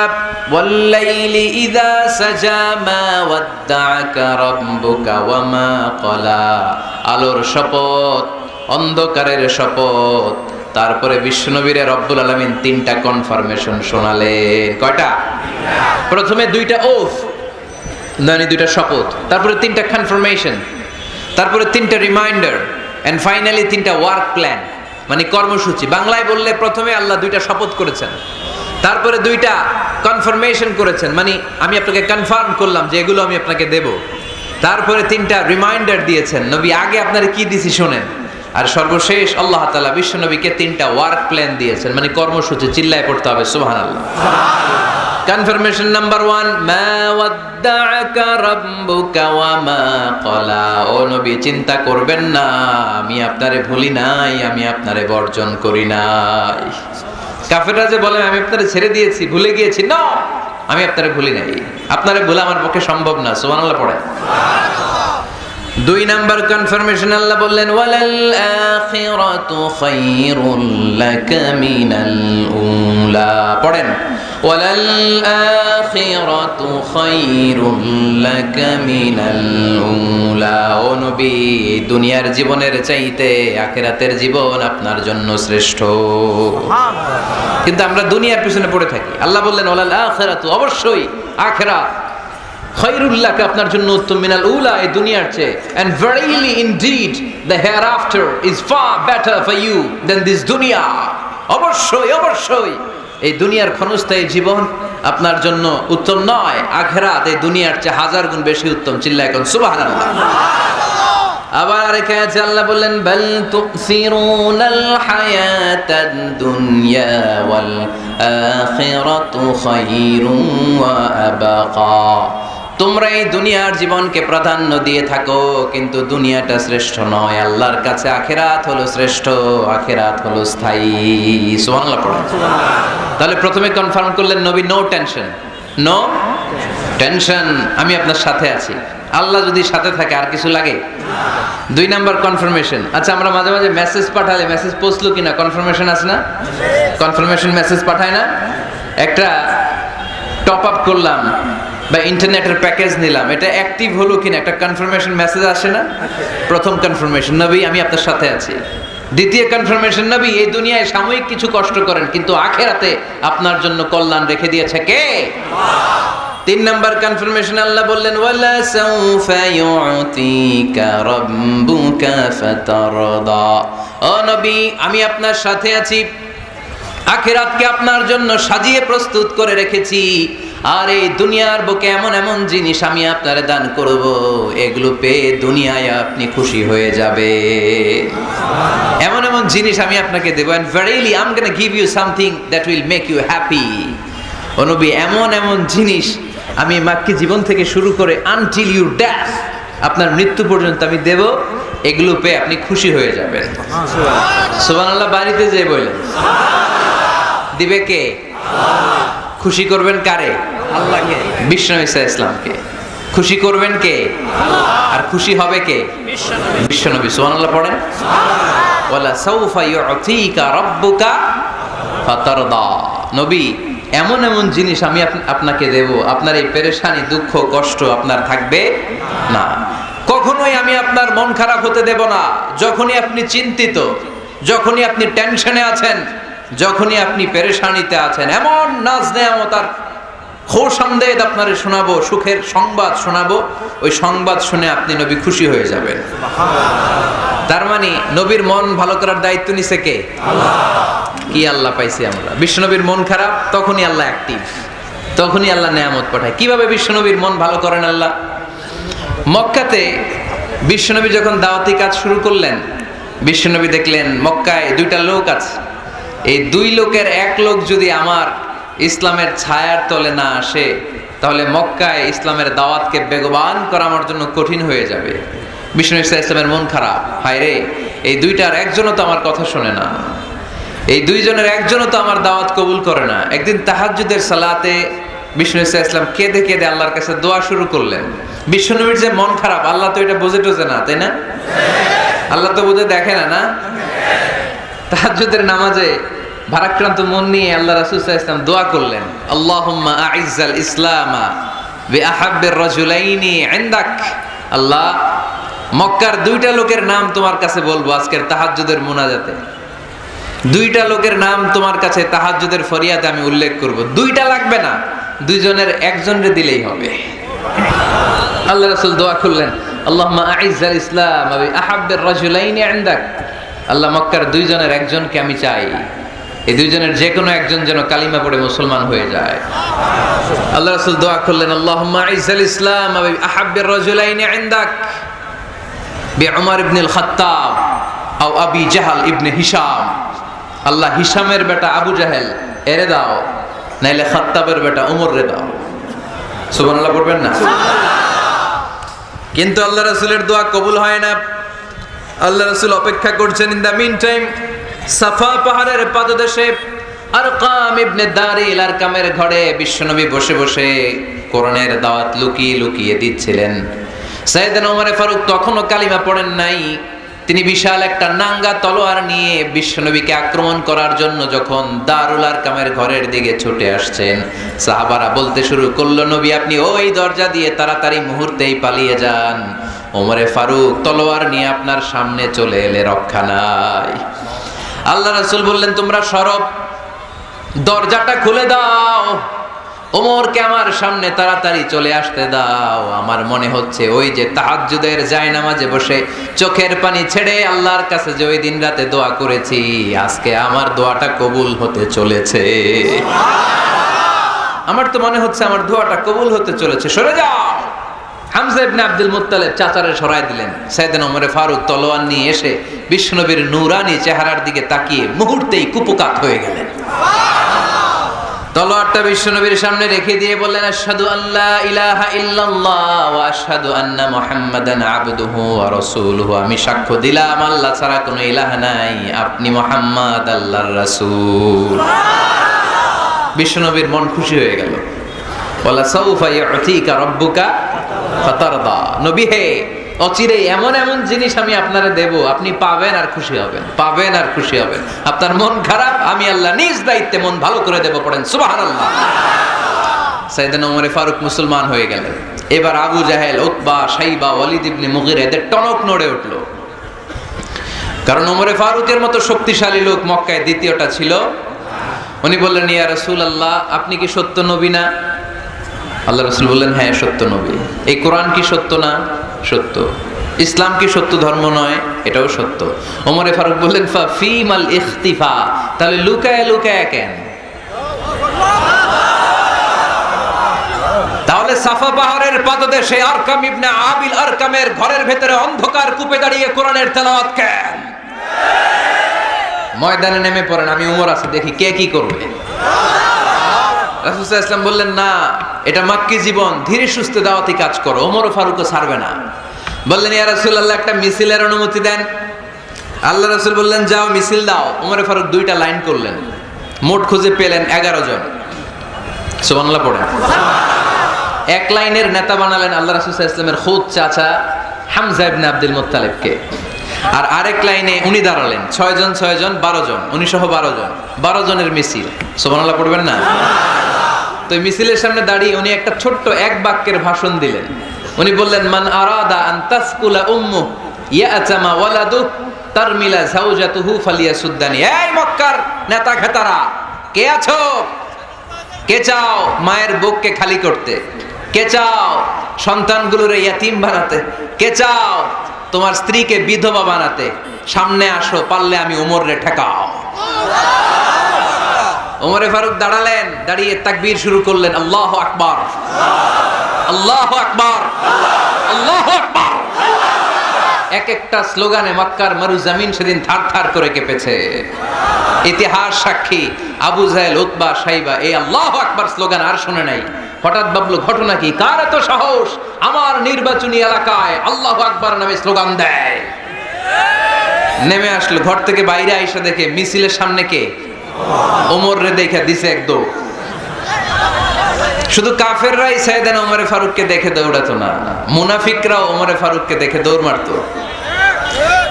ওয়াল-লাইলি ইযা সাজা মা ওয়াদ্দাআকা রাব্বুকা ওয়া মা ক্বালা। আলোর শপথ, অন্ধকারের শপথ। তারপরে বিশ্বনবীরে রব্বুল আলামিন 3টা কনফার্মেশন শোনালেন। কয়টা? প্রথমে 2টা ওফ, মানে 2টা শপথ, তারপরে 3টা কনফার্মেশন, তারপরে 3টা রিমাইন্ডার, এন্ড ফাইনালি 3টা ওয়ার্ক প্ল্যান, মানে কর্মসূচি। বাংলায় বললে প্রথমে আল্লাহ 2টা শপথ করেছেন, তারপরে 2টা কনফার্মেশন করেছেন, মানে আমি আপনাকে কনফার্ম করলাম যে এগুলো আমি আপনাকে দেব। তারপরে 3টা রিমাইন্ডার দিয়েছেন, নবী আগে আপনারা কি দিছি শোনেন। আর সর্বশেষ আল্লাহ তাআলা বিশ্বনবীকে 3টা ওয়ার্ক প্ল্যান দিয়েছেন, মানে কর্মসূচি। চিল্লায় পড়তে হবে সুবহানাল্লাহ। কনফার্মেশন নাম্বার 1, মা ওয়াদ্দাআকা রাব্বুকা ওয়া মা ক্বালা। ও নবী, চিন্তা করবেন না, আমি আপনারে ভুলি নাই, আমি আপনারে বর্জন করি নাই। কাফেররা যে বলে আমি আপনারে ছেড়ে দিয়েছি, ভুলে গিয়েছি, না, আমি আপনারে ভুলি নাই। আপনারে ভোলা আমার পক্ষে সম্ভব না। সুবহানাল্লাহ পড়েন। 2 নাম্বার কনফার্মেশন আল্লাহ বললেন, ওয়ালাল আখিরাতু খায়রুল লাকা মিনাল উলা। পড়েন, ওয়ালাল আখিরাতু খায়রুল লাকা মিনাল উলা। ও নবী, দুনিয়ার জীবনের চাইতে আখিরাতের জীবন আপনার জন্য শ্রেষ্ঠ। কিন্তু আমরা দুনিয়ার পিছনে পড়ে থাকি। আল্লাহ বললেন, ওয়ালাল আখিরাতু, অবশ্যই আখিরাত, খায়রুল লাকা, আপনার জন্য উত্তম, মিনাল উলা, এই দুনিয়ার চেয়ে, and verily indeed the hereafter is far better for you than this dunya. অবশ্যই অবশ্যই এই দুনিয়ার ক্ষণস্থায়ী জীবন আপনার জন্য উত্তম নয়, আখিরাত এই দুনিয়ার চেয়ে 1000 গুণ বেশি উত্তম। চিল্লায় কোন সুবহানাল্লাহ। আবার আরেক আয়াতে আল্লাহ বললেন, বাল তুসিরুনাল হায়াতাদ দুনিয়া ওয়াল আখিরাতু খায়রুন ওয়া আবাকা। তোমরা এই দুনিয়ার জীবনকে প্রাধান্য দিয়ে থাকো, কিন্তু দুনিয়াটা শ্রেষ্ঠ নয়। আল্লাহর কাছে আখিরাত হলো শ্রেষ্ঠ, আখিরাত হলো স্থায়ী। সুবহানাল্লাহ পড়ুন। তাহলে প্রথমে কনফার্ম করলেন নবী, নো টেনশন, নো টেনশন, আমি আপনার সাথে আছি। আল্লাহ যদি সাথে থাকে আর কিছু লাগে? 2 নাম্বার কনফার্মেশন। আচ্ছা, আমরা মাঝে মাঝে মেসেজ পাঠালে মেসেজ পৌঁছলো কিনা কনফার্মেশন আছে না? কনফার্মেশন মেসেজ পাঠায় না? একটা টপ আপ করলাম, বা ইন্টারনেটের প্যাকেজ নিলাম, এটা অ্যাক্টিভ হলো কিনা একটা কনফার্মেশন মেসেজ আসে না? প্রথম কনফার্মেশন, নবী আমি আপনার সাথে আছি। দ্বিতীয় কনফার্মেশন, নবী এই দুনিয়ায় সাময়িক কিছু কষ্ট করেন কিন্তু আখিরাতে আপনার জন্য কল্যাণ রেখে দিয়েছে কে? তিন নাম্বার কনফার্মেশন, আল্লাহ বললেন ওয়ালা সাউফা ইউতিকা রাব্বুকা ফাতারদা। ও নবী আমি আপনার সাথে আছি, আখিরাতকে আপনার জন্য সাজিয়ে প্রস্তুত করে রেখেছি, আর এই দুনিয়ার বুকে এমন এমন জিনিস আমি আপনারে দান করব, এগুলো পেয়ে দুনিয়ায় আপনি খুশি হয়ে যাবে। এমন এমন জিনিস আমি আপনাকে দেব, and verily I'm going to give you something that will make you happy. ও নবী এমন এমন জিনিস আমি মাক্কি জীবন থেকে শুরু করে until your death, আপনার মৃত্যু পর্যন্ত আমি দেব, এগুলো পেয়ে আপনি খুশি হয়ে যাবেন। সুবহানাল্লাহ। বাড়িতে যেয়ে বলেন দিবে কে? খুশি করবেন কারে? আল্লাহকে, বিষ্ণু ঈসা ইসলামকে। খুশি করবেন কে? আর খুশি হবে কে? বিশ্বনবী। সুবহানাল্লাহ পড়েন। ওয়ালা সাউফা ইউতিকা রাব্বুকা ফাতারদা। নবী এমন এমন জিনিস আমি আপনাকে দেব, আপনার এই পেরেশানি দুঃখ কষ্ট আপনার থাকবে না। কখনোই আমি আপনার মন খারাপ হতে দেব না। যখনই আপনি চিন্তিত, যখনই আপনি টেনশনে আছেন, যখনই আপনি পেরেশানিতে আছেন, এমন নাজ নেয়ামত আর খোশামদেদ আপনারে শোনাবো, সুখের সংবাদ শোনাবো, ওই সংবাদ শুনে আপনি নবী খুশি হয়ে যাবেন। তার মানে নবীর মন ভালো করার দায়িত্ব নিছে কে? আল্লাহ। কি আল্লাহ পাইছি আমরা? বিশ্বনবীর মন খারাপ, তখনই আল্লাহ অ্যাক্টিভ, তখনই আল্লাহ নেয়ামত পাঠায়। কিভাবে বিশ্বনবীর মন ভালো করেন আল্লাহ? মক্কাতে বিশ্বনবী যখন দাওয়াতি কাজ শুরু করলেন, বিশ্বনবী দেখলেন মক্কায় দুইটা লোক আছে, এই দুই লোকের এক লোক যদি আমার ইসলামের ছায়ার তলে না আসে, তাহলে মক্কায় ইসলামের দাওয়াতকে বেগবান করা আমার জন্য কঠিন হয়ে যাবে। বিষ্ণু ঈসা ইসলামের মন খারাপ, হায় রে, এই দুইটার একজনও তো আমার কথা শোনে না, এই দুইজনের একজনও তো আমার দাওয়াত কবুল করে না। একদিন তাহাজ্জুদের সালাতে বিষ্ণু ঈসা ইসলাম কেঁদে কেঁদে আল্লাহর কাছে দোয়া শুরু করলেন। বিশ্বনবীর যে মন খারাপ, আল্লাহ তো এটা বুঝে টুঝে না, তাই না? আল্লাহ তো বুঝে দেখে না, না? তাহাজ্জুদের নামাজে ভারাক্রান্ত মন নিয়ে আল্লাহ রাসূল সাল্লাল্লাহু আলাইহি ওয়াসাল্লাম দোয়া করলেন, আল্লাহুম্মা আইজ্জাল ইসলামা বিআহাব্বির রাজুলাইনি ইনদাক। আল্লাহ, মক্কার দুইটা লোকের নাম তোমার কাছে বলবো আজকের তাহাজ্জুদের মুনাজাতে, দুইটা লোকের নাম তোমার কাছে তাহাজ্জুদের ফরিয়াদে আমি উল্লেখ করব। দুইটা লাগবে না, দুইজনের একজনরে দিলেই হবে। আল্লাহ রাসূল দোয়া করলেন, আল্লাহুম্মা আইজ্জাল ইসলামা বিআহাব্বির রাজুলাইনি ইনদাক। আল্লাহ, মক্কার দুইজনের একজনকে আমি চাই, এই দুইজনের যে কোনো একজন যেন কালিমা পড়ে মুসলমান হয়ে যায়। আল্লাহ রাসূল দোয়া করলেন, আল্লাহুম্মা আইজ্জাল ইসলাম বিআহাব্বির রাজুলাইনি ইনদাক বিউমর ইবনুল খাত্তাব আও আবি জাহল ইবনে হিশাম। আল্লাহ, হিশামের বেটা আবু জাহেল এরে দাও, নাইলে খাত্তাবের বেটা উমর রে দাও। সুবহানাল্লাহ পড়বেন না? কিন্তু আল্লাহ রাসূলের দোয়া কবুল হয় না। আল্লাহ রাসূল অপেক্ষা করছেন। ইন দা মিন টাইম সাফা পাহাড়ের পাদদেশে আরকাম ইবনে দারিল আরকামের ঘরে বিশ্বনবী বসে বসে কোরআনের দাওয়াত লুকিয়ে লুকিয়ে দিচ্ছিলেন। সাইয়েদনা ওমর ফারুক তখনও কালিমা পড়েন নাই। তিনি বিশাল একটা নাঙ্গা তলোয়ার নিয়ে বিশ্বনবীকে আক্রমণ করার জন্য যখন দারুল আরকামের ঘরের দিকে ছুটে আসছেন, সাহাবারা বলতে শুরু করলো, নবী আপনি ওই দরজা দিয়ে তাড়াতাড়ি মুহূর্তেই পালিয়ে যান। ওমরে ফারুক তলোয়ার নিয়ে আপনার সামনে চলে এলে রক্ষা নাই। আল্লাহ রাসূল বললেন, তোমরা সরব, দরজাটা খুলে দাও, ওমরকে আমার সামনে তাড়াতাড়ি চলে আসতে দাও। আমার মনে হচ্ছে ওই যে তাহাজ্জুদের জায়নামাজে বসে চোখের পানি ছেড়ে আল্লাহর কাছে যে ওই দিন রাতে দোয়া করেছি, আজকে আমার দোয়াটা কবুল হতে চলেছে। আমার তো মনে হচ্ছে আমার দোয়াটা কবুল হতে চলেছে, সরে যাও। হামজা ইবনে আব্দুল মুত্তালিব চাচারে সরাই দিলেন। সাইয়েদনা ওমর ফারুক তলোয়ার নিয়ে এসে বিশ্বনবীর নূরানি চেহারার দিকে তাকিয়ে মুহূর্তেই কুপকাত হয়ে গেলেন। তলোয়ারটা বিশ্বনবীর সামনে রেখে দিয়ে বললেন, আশহাদু আল্লা ইলাহা ইল্লাল্লাহ ওয়া আশহাদু আন্না মুহাম্মাদান আবদুহু ওয়া রাসূলুহু। আমি সাক্ষ্য দিলাম আল্লাহ ছাড়া কোনো ইলাহ নাই, আপনি মুহাম্মদ আল্লাহর রাসূল। বিশ্বনবীর মন খুশি হয়ে গেল। ওয়ালা সাউফা ইউতিকা রাব্বুকা ফাতারদা। নবী হে, অচিরেই এমন এমন জিনিস আমি আপনারে দেব, আপনি পাবেন আর খুশি হবেন, পাবেন আর খুশি হবেন। আপনার মন খারাপ, আমি আল্লাহ নিজ দায়িত্বে মন ভালো করে দেব। পড়েন সুবহানাল্লাহ। সাইয়েদনা ওমর ফারুক মুসলমান হয়ে গেলেন। এবার আবু জাহেল, উতবা, শাইবা, ওয়ালিদ ইবনে মুগিরা এদের টনক নড়ে উঠল, কারণ ওমর ফারুকের মতো শক্তিশালী লোক মক্কায় দ্বিতীয়টা ছিল। উনি বললেন, ইয়া রাসূলুল্লাহ, আপনি কি সত্য নবী না? আল্লাহ রাসূল বললেন, হ্যাঁ সত্য নবী। এই কোরআন কি সত্য না? সত্য। ইসলাম কি সত্য ধর্ম নয়? এটাও সত্য। ওমর ফারুক বললেন, ফা ফিমাল ইখতিফা, তাহলে লুকায় লুকায় কেন? তাহলে সাফা পাহাড়ের পাদদেশে আরকাম ইবনে আবিল আরকামের ঘরের ভেতরে অন্ধকার কূপে দাঁড়িয়ে কোরআনের তেলাওয়াত কেন? ময়দানে নেমে পড়েন, আমি ওমর আছে, দেখি কে কি করবে। রাসূল সাল্লাল্লাহু আলাইহি ওয়াসাল্লাম বললেন, না, এটা মাক্কি জীবন, ধীরে সুস্থে দাওয়াতি কাজ করো। ওমর ফারুকও ছাড়বে না। বললেন, ইয়া রাসূলুল্লাহ, একটা মিছিলের অনুমতি দেন। আল্লাহ রাসূল বললেন, যাও মিছিল দাও। ওমর ফারুক 2টা লাইন করলেন, মোট খুঁজে পেলেন 11 জন। সুবহানাল্লাহ পড়েন। এক লাইনের নেতা বানালেন আল্লাহ রাসূল সাল্লাল্লাহু আলাইহি ওয়াসাল্লামের খুদ চাচা হামজা ইবনে আব্দুল মুত্তালিবকে। আর আরেক লাইনে উনি দাঁড়ালেন, 6 জন 12 জন, উনি সহ 12 জনের মিছিল। সুবহানাল্লাহ পড়বেন না? তো মিছিলের সামনে দাঁড়িয়ে উনি একটা ছোট্ট এক বাক্যের ভাষণ দিলেন। উনি বললেন, মান আরাদা আন তাসকুলা উম্মু ইয়াতামা ওয়ালাদু তারমিলা যাওজাতুহু ফালিয়াসুদ্দানি। এই মক্কার নেতা খেতারা, কে আছো? কে চাও মায়ের বুককে খালি করতে? কে চাও সন্তানগুলোরে ইয়াতিম বানাতে? কে চাও তোমার স্ত্রীকে বিধবা বানাতে? সামনে আসো, পারলে আমি ওমরে ঠেকাও। ওমরে ফারুক দাঁড়ালেন, দাঁড়িয়ে তাকবীর শুরু করলেন, আল্লাহু আকবার, আল্লাহু আকবার, আল্লাহু আকবার। এক একটা স্লোগানে মক্কার মরুজমিন সেদিন থারথার করে কেঁপেছে। ইতিহাস সাক্ষী, আবু জাহেল, উতবা, শাইবা এই আল্লাহু আকবার স্লোগান আর শুনে নাই। হঠাৎ ভাবলো, ঘটনা কি? কার এত সাহস আমার নির্বাচনী এলাকায় আল্লাহু আকবার নামে স্লোগান দেয়? নেমে আসলো, ঘর থেকে বাইরে আইসা দেখে মিছিলের সামনে কে? ওমর রে দেখে দিছে এক দৌড়। শুধু কাফেররাই সাইয়েদনা ওমর ফারুককে দেখে দৌড়াতো না, মুনাফিকরাও ওমর ফারুককে দেখে দৌড় মারতো।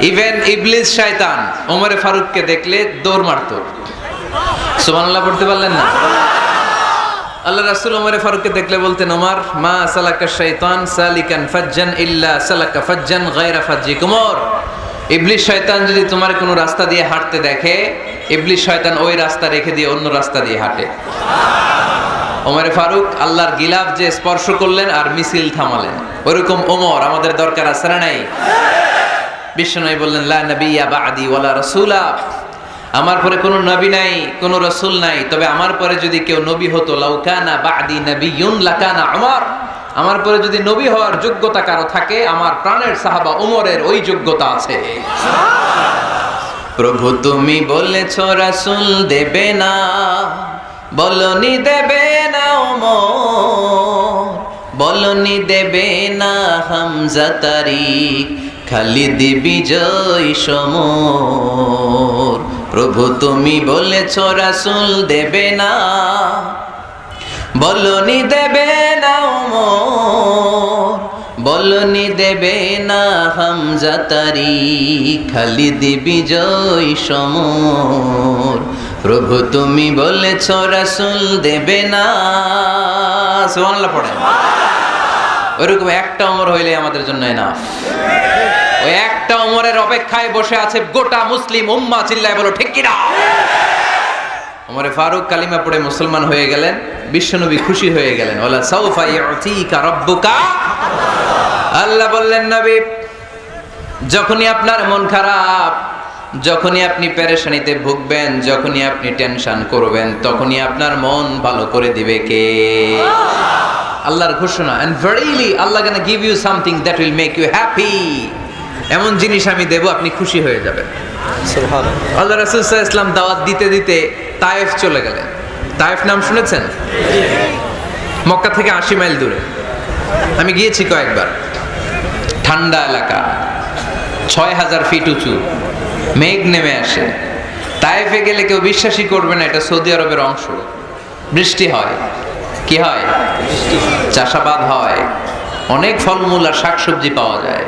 ইভেন ইবলিস শয়তান ওমর ফারুককে দেখলে দৌড় মারতো। সুবহানাল্লাহ পড়তে পারলেন না? আল্লাহ রাসূল ওমর ফারুককে দেখলে বলতেন, ওমর মা সালাকা শাইতান সালিকান ফাজ্জান ইল্লা সালাকা ফাজ্জান গায়রা ফাজ্জিকুম। ওমর, ইবলিস শয়তান যদি তোমার কোনো রাস্তা দিয়ে হাঁটতে দেখে, ইবলিস শয়তান ওই রাস্তা রেখে দিয়ে অন্য রাস্তা দিয়ে হাঁটে। ওমর ফারুক আল্লাহর গিলাফ যে স্পর্শ করলেন আর মিছিল থামালেন, ওরকম ওমর আমাদের দরকার আছে না নাই? বিশ্বনবী বললেন, লা নাবিয়্যা বা'দি ওয়ালা রাসূলা, আমার পরে কোনো নবী নাই, কোনো রাসূল নাই, তবে আমার পরে যদি কেউ নবী হতো, লাউ কানা বা'দি নাবিয়্যুন লাকানা উমর, আমার পরে যদি নবী হওয়ার যোগ্যতা কারো থাকে, আমার প্রাণের সাহাবা ওমরের ওই যোগ্যতা আছে। প্রভু তুমি বলেছ রাসূল দেবে না, বলনি দেবে না ওমর, বলনি দেবে না হামজা তারিক, খালিদ বিজয় সমর। প্রভু তুমি বলেছ রাসূল দেবে না, বলনি দেবে না ওমর, বলনি দেবে না হামজা তারিক, খালিদ বিজয় সমর। প্রভু তুমি বলেছ রাসূল দেবে না। সুবহানাল্লাহ পড়েন। ওইরকম একটা ওমর হইলে আমাদের জন্য এনাফ। ওই একটা ওমরের অপেক্ষায় বসে আছে গোটা মুসলিম উম্মাহ, চিল্লায় বলো ঠিক কিনা? ওমর ফারুক কালিমা পড়ে মুসলমান হয়ে গেলেন, বিশ্বনবী খুশি হয়ে গেলেন। ওয়ালা সাউফা ইউতিকা রাব্বুকা, আল্লাহ বললেন, নবী যখনই আপনার মন খারাপ, যখনই আপনি পেরেশানিতে ভুগবেন, যখনই আপনি টেনশন করবেন, তখনই আপনার মন ভালো করে দিবে কে? আল্লাহর ঘোষণা, and verily Allah gonna give you something that will make you happy। এমন জিনিস আমি দেব, আপনি খুশি হয়ে যাবেন। সুবহানাল্লাহ। আল্লাহ রাসূল সাল্লাল্লাহু আলাইহি ওয়াসাল্লাম দাওয়াত দিতে দিতে তায়েফ চলে গেলেন। তায়েফ নাম শুনেছেন? মক্কা থেকে 80 মাইল দূরে। আমি গিয়েছি কয়েকবার। ঠান্ডা এলাকা, 6000 ফিট উঁচু, মেঘ নেমে আসে। তায়েফে গেলে কেউ বিশ্বাসই করবে না এটা সৌদি আরবের অংশ। বৃষ্টি হয়, কি হয়? চাষাবাদ হয়, অনেক ফলমূল আর শাকসবজি পাওয়া যায়।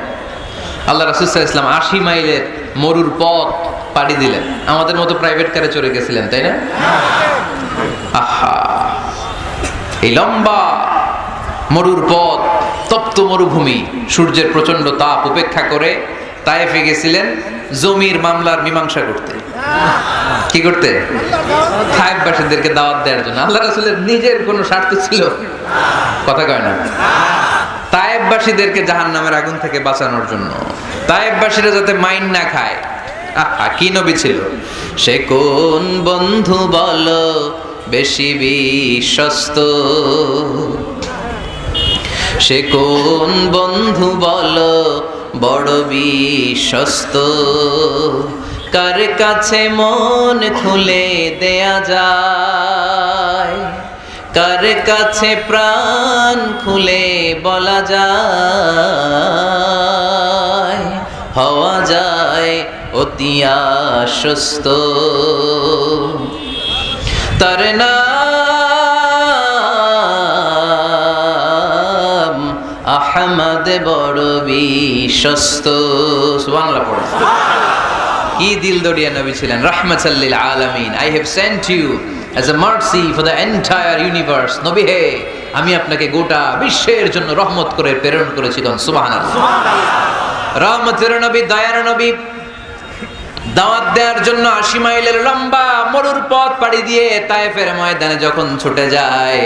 আল্লাহ রাসূল সাল্লাল্লাহু আলাইহি ওয়াসাল্লাম 80 মাইলের মরুর পথ পাড়ি দিলেন। আমাদের মতো প্রাইভেট কারে চড়ে গেছিলেন, তাই না? আহা, এই লম্বা মরুর পথ, তপ্ত মরুভূমি, সূর্যের প্রচন্ড তাপ উপেক্ষা করে তায়েফে গেছিলেন জমির মামলার মীমাংসা করতে। কি করতে? তায়েফবাসীদেরকে দাওয়াত দেওয়ার জন্য। আল্লাহ রাসূলের নিজের কোনো স্বার্থ ছিল? কথা কয় না। তায়েফবাসীদেরকে জাহান্নামের আগুন থেকে বাঁচানোর জন্য, তায়েফবাসীরা যাতে মাইন না খায়। আহা, কি নবী ছিল! সে কোন বন্ধু বলো বেশি বিশ্বস্ত, সে কোন বন্ধু বলো বড় বিশ্বস্ত, কার কাছে মন খুলে দেয়া যায়, কার কাছে প্রাণ খুলে বলা যায়, হওয়া যায় অতি আশ্বস্ত। তার নাম আহমদ বড় বিশ্বস্ত। সুবহানাল্লাহ পড়ো। কি দিল দরিয়া নবী ছিলেন, রাহমাতাল লিল আলামিন। I have sent you as a mercy for the entire universe. নবী হে, আমি আপনাকে গোটা বিশ্বের জন্য রহমত করে প্রেরণ করেছি। সুবহানাল্লাহ। রহমতের নবী, দয়ার নবী, দাওয়াত দেওয়ার জন্য 80 মাইলের লম্বা মরুর পথ পাড়ি দিয়ে তায়েফের ময়দানে যখন ছুটে যায়,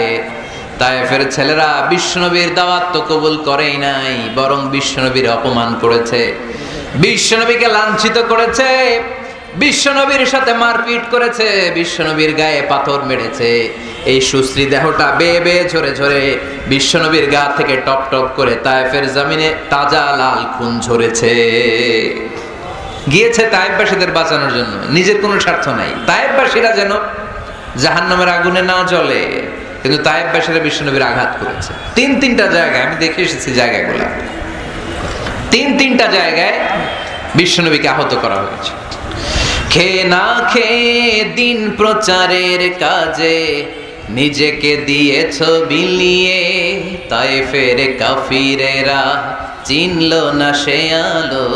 তায়েফের ছেলেরা বিশ্বনবীর দাওয়াত তো কবুল করেই নাই, বরং বিশ্বনবীর অপমান করেছে, বিশ্বনবীকে লাঞ্ছিত করেছে, বিশ্বনবীর সাথে মারপিট করেছে, বিশ্বনবীর গায়ে পাথর মেরেছে। এই সুশ্রী দেহটা বেয়ে বেয়ে ঝরে ঝরে বিশ্বনবীর গা থেকে টপ টপ করে তায়েফের জমিনে তাজা লাল খুন ঝরেছে। গিয়েছে তায়েফবাসীদের বাঁচানোর জন্য, নিজের কোনো স্বার্থ নাই। তায়েফবাসীরা যেন জাহান্নামের আগুনে না জ্বলে, কিন্তু তায়েফবাসীরা বিশ্বনবীর আঘাত করেছে। তিনটা জায়গায় আমি দেখে এসেছি, জায়গাগুলো তিনটা জায়গায় বিশ্বনবীকে আহত করা হয়েছে। খেয়ে না খেয়ে দিন প্রচারের কাজে নিজেকে দিয়েছ বিলিয়ে, তায়েফের কাফিরেরা চিনল না সে আলো,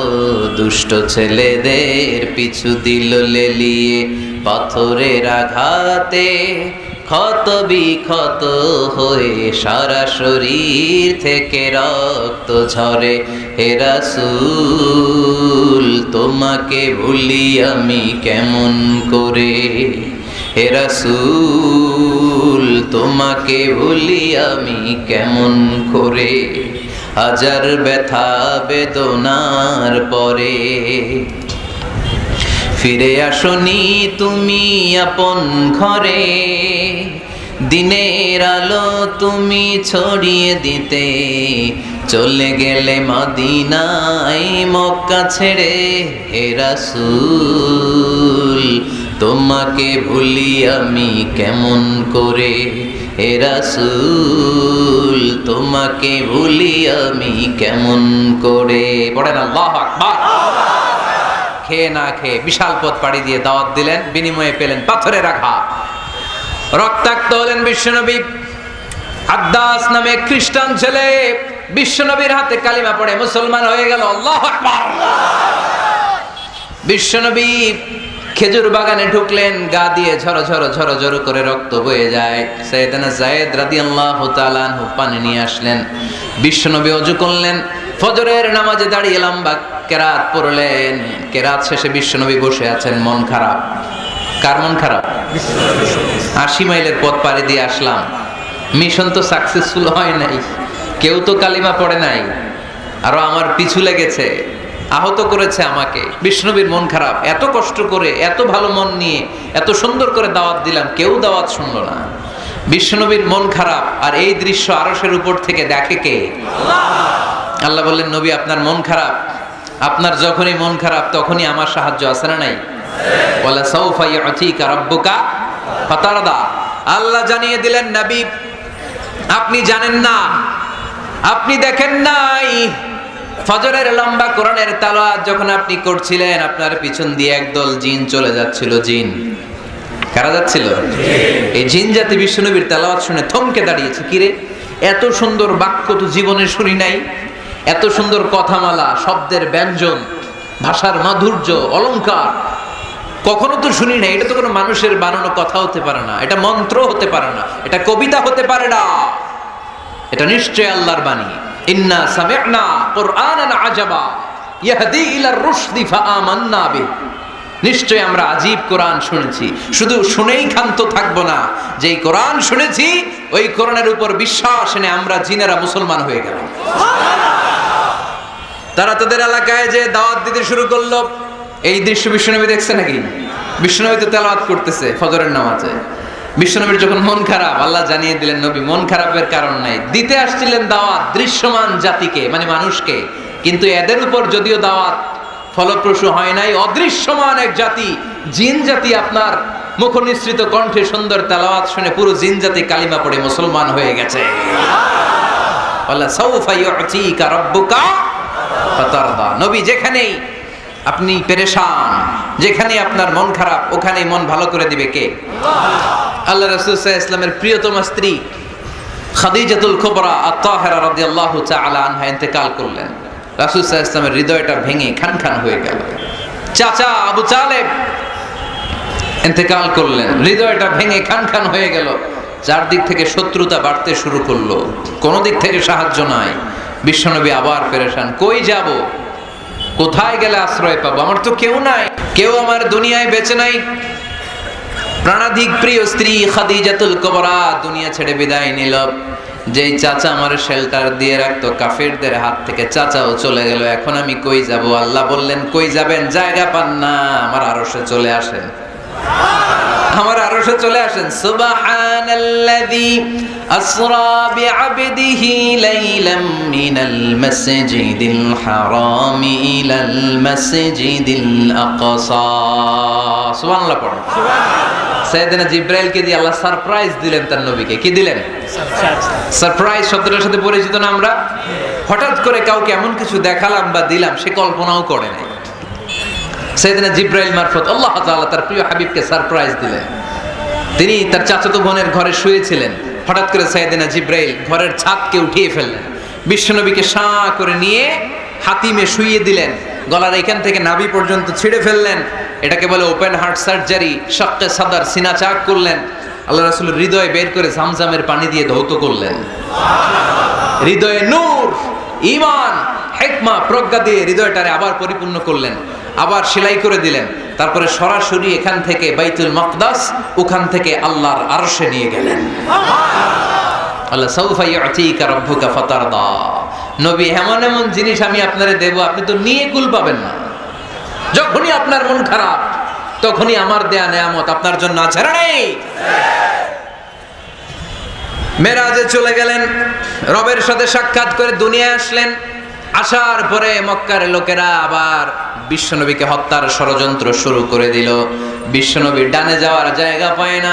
দুষ্ট ছেলেদের পিছু দিল লেলিয়ে, পাথরের আঘাতে ক্ষত বিক্ষত হয়ে সারা শরীর থেকে রক্ত ঝরে। হে রাসূল, তোমাকে ভুলি আমি কেমন করে, হে রাসূল, তোমাকে ভুলি আমি কেমন করে, হাজার ব্যথা বেদনার পরে ফিরে আসনি তুমি আপন ঘরে, দিনের আলো তুমি ছড়িয়ে দিতে, চলে গেলে মদিনায় মক্কা ছেড়ে। হে রাসূল, তোমাকে ভুলি আমি কেমন করে, হে রাসূল, তোমাকে ভুলি আমি কেমন করে। পড়েন আল্লাহু আকবার। খেয়ে না খেয়ে বিশাল পথ পাড়ি দিয়ে দাওয়াত দিলেন, বিনিময়ে পেলেন পাথরের আঘাত, রক্তাক্ত হলেন বিশ্বনবী। আদ্দাস নামে খ্রিস্টান ছেলে বিশ্বনবীর হাতে কালিমা পড়ে মুসলমান হয়ে গেল। আল্লাহু আকবার। বিশ্বনবী খেজুর বাগানে ঢুকলেন, গা দিয়ে ঝরো ঝরো ঝরো ঝরো করে রক্ত বয়ে যায়। সাইয়েদনা যায়েদ রাদিয়াল্লাহু তাআলা আনহু পানি নিয়ে আসলেন। বিশ্বনবী ওযু করলেন, ফজরের নামাজে দাঁড়িয়ে লম্বা কেরাত পড়লেন। কেরাত শেষে বিশ্বনবী বসে আছেন, মন খারাপ। কার মন খারাপ? 80 মাইলের পথ পাড়ি দিয়ে আসলাম, মিশন তো সাকসেসফুল হয় নাই, কেউ তো কালিমা পড়ে নাই, আরো আমার পিছু লেগেছে, আহত করেছে আমাকে। বিষ্ণুবীর মন খারাপ, এত কষ্ট করে এত ভালো মন নিয়ে এত সুন্দর করে দাওয়াত দিলাম, কেউ দাওয়াত শুনলো না। বিষ্ণুবীর মন খারাপ, আর এই দৃশ্য আরশের উপর থেকে দেখে কে? আল্লাহ বললেন, নবী আপনার মন খারাপ, আপনার যখনই মন খারাপ তখনই আমার সাহায্য আছে না নাই? ওয়ালা সাউফা ইউতিকা রাব্বুকা ফাতারদা। আল্লাহ জানিয়ে দিলেন, নবী আপনি জানেন না, আপনি দেখেন নাই, ফজরের লম্বা কোরআনের তেলাওয়াত যখন আপনি করছিলেন, আপনার পিছন দিয়ে একদল জিন চলে যাচ্ছিল। জিন কারা যাচ্ছিল? এই জিন জাতি বিশ্বনবীর তেলাওয়াত শুনে থমকে দাঁড়িয়েছে। কিরে, এত সুন্দর বাক্য তো জীবনে শুনি নাই, এত সুন্দর কথামালা, শব্দের ব্যঞ্জন, ভাষার মাধুর্য, অলংকার কখনো তো শুনি না। এটা তো কোনো মানুষের বানানো কথা হতে পারে না, এটা মন্ত্র হতে পারে না, এটা কবিতা হতে পারে না, এটা নিশ্চয় আল্লাহর বাণী। ইন্না সামি'না কুরআনান আজাবা ইয়াহদি ইলার রুশদি ফাআমান্না বিহি। নিশ্চয় আমরা আজীব কোরআন শুনেছি, শুধু শুনেই ক্ষান্ত থাকবো না, যেই কোরআন শুনেছি ওই কোরআনের উপর বিশ্বাস এনে আমরা জিনেরা মুসলমান হয়ে গেলাম। তারা তাদের এলাকায় যে দাওয়াত দিতে শুরু করলো, এই দৃশ্য বিশ্বনবী দেখছে নাকি? বিশ্বনবী তো তেলাওয়াত করতেছে ফজরের নামাজে। বিশ্বনবীর যখন মন খারাপ, আল্লাহ জানিয়ে দিলেন নবী মন খারাপের কারণ নাই, দিতে আসছিলেন দাওয়াত দৃশ্যমান জাতিকে, মানে মানুষকে, কিন্তু এদের উপর যদিও দাওয়াত ফলপ্রসূ হয় নাই, অদৃশ্যমান এক জাতি জিন জাতি আপনার মুখনিসৃত কণ্ঠে সুন্দর তেলাওয়াত শুনে পুরো জিন জাতি কালিমা পড়ে মুসলমান হয়ে গেছে। আল্লাহ সাউফা ইউতিকা রাব্বুকা ফাতারদা। নবী যেখানেই আপনি পেরেশান, যেখানে আপনার মন খারাপ, ওখানে মন ভালো করে দিবে কে? আল্লাহ রাসূল সাল্লাল্লাহু আলাইহি ওয়াসাল্লামের প্রিয়তমা স্ত্রী খাদিজাতুল কুবরা আত-তাহিরা রাদিয়াল্লাহু তাআলা আনহা ইন্তেকাল করলেন। রাসূল সাল্লাল্লাহু আলাইহি ওয়াসাল্লামের হৃদয়টা ভেঙে খান খান হয়ে গেল। চাচা আবু তালেব ইন্তেকাল করলেন, হৃদয়টা ভেঙে খান খান হয়ে গেল। চারদিক থেকে শত্রুতা বাড়তে শুরু করলো, কোনো দিক থেকে সাহায্য নাই। বিশ্বনবী আবার পেরেশান, কই যাব, কোথায় গেলে আশ্রয় পাবো? আমার তো কেউ নাই, কেউ আমার দুনিয়ায় বেঁচে নাই। প্রাণাধিক প্রিয় স্ত্রী খাদিজাতুল কুবরা দুনিয়া ছেড়ে বিদায় নিল। যেই চাচা আমার শেল্টার দিয়ে রাখতো কাফেরদের হাত থেকে, চাচাও চলে গেল। এখন আমি কই যাব? আল্লাহ বললেন কই যাবেন? জায়গা পান না, আমার আরশে চলে আসেন, আমার আরশে চলে আসেন। সুবহানাল্লাযী আসরা বিআবদিহি লাইলাম মিনাল মাসজিদিল হারাম ইলাল মাসজিদিল আকসা। সুবহানাল্লাহ পড়ুন। সাইয়েদনা জিবরাইলকে দিয়ে আল্লাহ সারপ্রাইজ দিলেন তার নবীকে। কি দিলেন? সারপ্রাইজ শব্দটার সাথে পরিচিত না আমরা? হঠাৎ করে কাউকে এমন কিছু দেখালাম বা দিলাম সে কল্পনাও করে নাই। সাইয়েদনা জিবরাইল মারফত আল্লাহ তাআলা তার প্রিয় হাবিবকে সারপ্রাইজ দিলেন। তিনি তার চাচাতো বোনের ঘরে শুয়েছিলেন, হঠাৎ করে সাইয়েদনা জিবরাইল ঘরের ছাদকে উঠিয়ে ফেললেন, বিশ্বনবীকে শাঁ করে নিয়ে হাতিমে শুইয়ে দিলেন, গলার এখান থেকে নাভি পর্যন্ত ছিঁড়ে ফেললেন। এটাকে বলে ওপেন হার্ট সার্জারি। শাক্কে সাদার, সিনা চাক করলেন। আল্লাহ রাসূলের হৃদয় বের করে জামজামের পানি দিয়ে ধৌত করলেন। হৃদয়ে নূর, ঈমান, হিকমা, প্রজ্ঞা দিয়ে হৃদয়টারে আবার পরিপূর্ণ করলেন, আবার সেলাই করে দিলেন। তারপরে সরাসরি এখান থেকে বাইতুল মাকদাস, ওখান থেকে আল্লাহর আরশে নিয়ে গেলেন। আল্লাহ সাউফা ইউতিকা রাব্বুকা ফাতারদা। নবী এমন এমন জিনিস আমি আপনারে দেব, আপনি তো নিয়ে কুল পাবেন না। যখনই আপনার মন খারাপ, তখনই আমার দেয়া নেয়ামত আপনার জন্য আছে না নেই? মেরাজে চলে গেলেন, রবের সাথে সাক্ষাৎ করে দুনিয়ায় আসলেন। আসার পরে মক্কার লোকেরা আবার বিশ্বনবীকে হত্যার ষড়যন্ত্র শুরু করে দিল। বিশ্বনবী ডানে যাওয়ার জায়গা পায় না,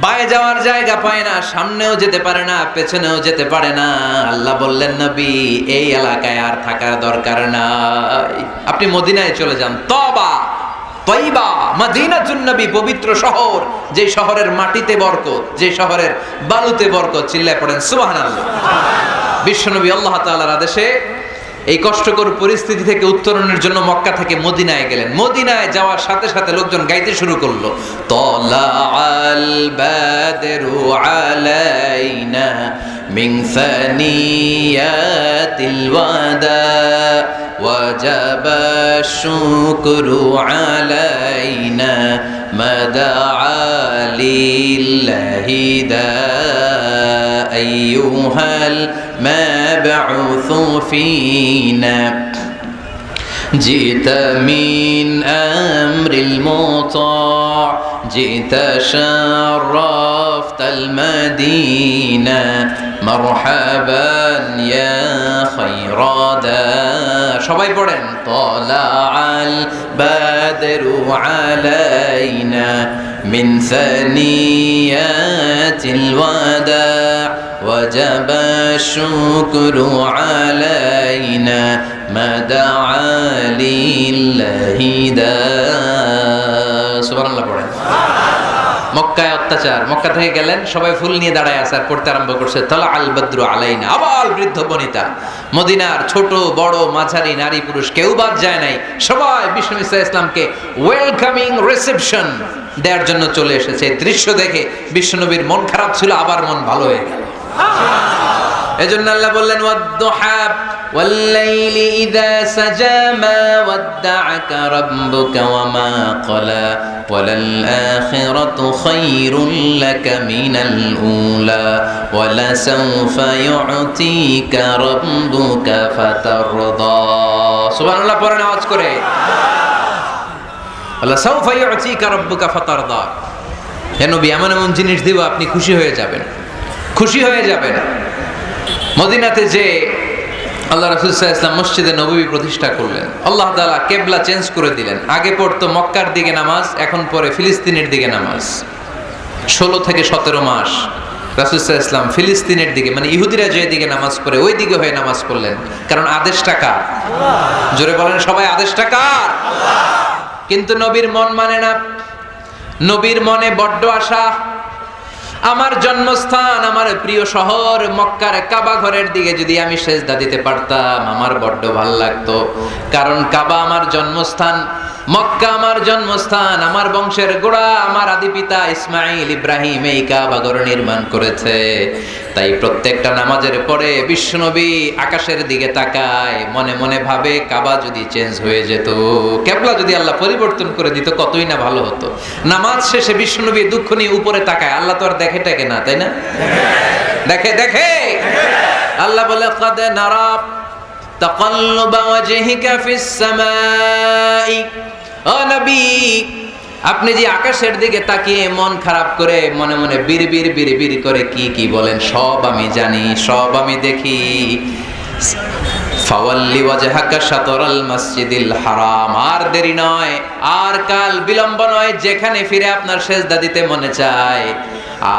বায়ে যাওয়ার জায়গা পায় না, সামনেও যেতে পারে না, পেছনেও যেতে পারে না। আল্লাহ বললেন নবী এই এলাকায় আর থাকার দরকার নাই, আপনি মদিনায় চলে যান। তবা তয়বা মদিনাতুন নবী, পবিত্র শহর, যে শহরের মাটিতে বরকত, যে শহরের বালুতে বরকত। চিল্লায় পড়েন সুবহানাল্লাহ। বিশ্বনবী আল্লাহ তাআলার আদেশে এই কষ্টকর পরিস্থিতি থেকে উত্তরণের জন্য মক্কা থেকে মদিনায় গেলেন। মদিনায় যাওয়ার সাথে সাথে লোকজন গাইতে শুরু করলো, তালাআল বাদরু আলাইনা মিন সানিয়াতিল ওয়াদা ওয়াজাবা শুকরু আলাইনা মাদাআ লিল্লাহি দা আইয়ুহাল مبعوث فينا جئت من أمر المطاع جئت شرفت المدينة مرحبا يا خير دار সবাই পড়েন طلع البدر علينا من ثنيات الوداع وجب الشكر علينا ما دعا لله دا سبحان الله পড়েন। মক্কায় অত্যাচার, মক্কা থেকে গেলেন, সবাই ফুল নিয়ে দাঁড়ায় আছে আর পড়তে আরম্ভ করছে তালা আল বদ্রু আলাইনা। আবার বৃদ্ধ বনিতা, মদিনার ছোট বড় মাঝারি নারী পুরুষ কেউ বাদ যায় নাই, সবাই বিষ্ণু ইসলামকে ওয়েলকামিং রিসেপশন দেওয়ার জন্য চলে এসেছে। দৃশ্য দেখে বিশ্বনবীর মন খারাপ ছিল, আবার মন ভালো হয়ে গেল। এজন্য আল্লাহ বললেন ওয়াদ-দুহা ওয়াল-লাইলি ইযা সাজা মা ওয়াদ্দা'আকা রাব্বুকা ওয়া মা ক্বালা ওয়ালাল-আখিরাতু খায়রুল লাকা মিনাল উলা ওয়ালাসাওফা ইউ'তিকা রাব্বুকা ফাতারদা। সুবহানাল্লাহ পড়েন আওয়াজ করে। ওয়ালাসাওফা ইউ'তিকা রাব্বুকা ফাতারদা। হে নবী, এমন এমন জিনিস দিব আপনি খুশি হয়ে যাবেন, খুশি হয়ে যাবেন। মদিনাতে যে আল্লাহ রাসূল সাল্লাল্লাহু আলাইহি ওয়াসাল্লাম মসজিদে নববী প্রতিষ্ঠা করলেন, আল্লাহ তাআলা কিবলা চেঞ্জ করে দিলেন। আগে পড়তো মক্কার দিকে নামাজ, এখন পড়ে ফিলিস্তিনের দিকে নামাজ। 16 থেকে 17 মাস রাসূল সাল্লাল্লাহু আলাইহি ওয়াসাল্লাম ফিলিস্তিনের দিকে, মানে ইহুদিরা যে দিকে নামাজ পড়ে ওই দিকে হয়ে নামাজ পড়লেন। কারণ আদেশটা কার? আল্লাহ। জোরে বলেন সবাই, আদেশটা কার? আল্লাহ। কিন্তু নবীর মন মানে না। নবীর মনে বড্ড আশা, আমার জন্মস্থান, আমার প্রিয় শহর মক্কার কাবা ঘরের দিকে যদি আমি সেজদা দিতে পারতাম আমার বড্ড ভালো লাগতো। কারণ কাবা আমার জন্মস্থান, মক্কা আমার জন্মস্থান, আমার বংশের গোড়া, আমার আদি পিতা ইসমাইল ইব্রাহিম এই কাবা ঘর নির্মাণ করেছে। তাই প্রত্যেকটা নামাজের পরে বিশ্বনবী আকাশের দিকে তাকায়, মনে মনে ভাবে কাবা যদি চেঞ্জ হয়ে যেত, কিবলা যদি আল্লাহ পরিবর্তন করে দিত কতই না ভালো হতো। নামাজ শেষে বিশ্বনবী দুঃখ নিয়ে উপরে তাকায়, আল্লাহ তো আর দেখে টেকে না, তাই না? দেখে দেখে। আল্লাহ বলে কাদ নারা তাকাল্লুবা ওয়াজহিকা ফিস সামাই। ও নবী, আপনি যে আকাশের দিকে তাকিয়ে মন খারাপ করে মনে মনে বিড়বিড় বিড়বিড় করে কি কি বলেন সব আমি জানি, সব আমি দেখি। ফাওয়াল্লি ওয়াজহাকা শাতরাল মসজিদিল হারাম। আর দেরি নয়, আর কাল বিলম্ব নয়, যেখানে ফিরে আপনার সেজদা দিতে মনে চায়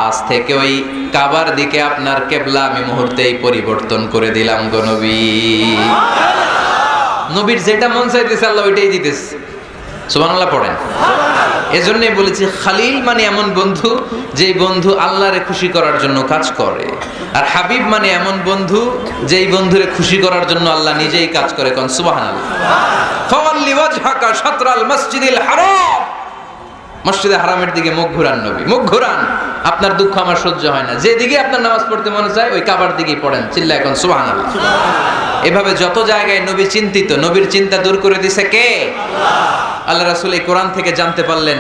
আজ থেকে ওই কাবার দিকে আপনার কিবলা আমি মুহূর্তেই পরিবর্তন করে দিলাম গো নবী। নবীর যেটা মন চাইতেছে আল্লাহ ওইটাই দিতেছে। সুবহানাল্লাহ পড়েন। এজন্যই বলেছি খালিল মানে এমন বন্ধু যেই বন্ধু আল্লাহরে খুশি করার জন্য কাজ করে, আর হাবিব মানে এমন বন্ধু যেই বন্ধুরে খুশি করার জন্য আল্লাহ নিজেই কাজ করে। কোন সুবহানাল্লাহ। ফাওয়াল্লি ওয়াজহাকা শাতরাল মসজিদিল হারাম। মসজিদে হারামের দিকে মুখ ঘুরান নবী, মুখ ঘুরান। আপনার দুঃখ আমার সহ্য হয় না, যেদিকে আপনার নামাজ পড়তে মনে চায় ওই কাবার দিকেই পড়েন। চিল্লায় কোন সুবহানাল্লাহ। এভাবে যত জায়গায় নবী চিন্তিত, নবীর চিন্তা দূর করে দিছে কে? আল্লাহ। আল্লাহ রাসূল এই কোরআন থেকে জানতে পারলেন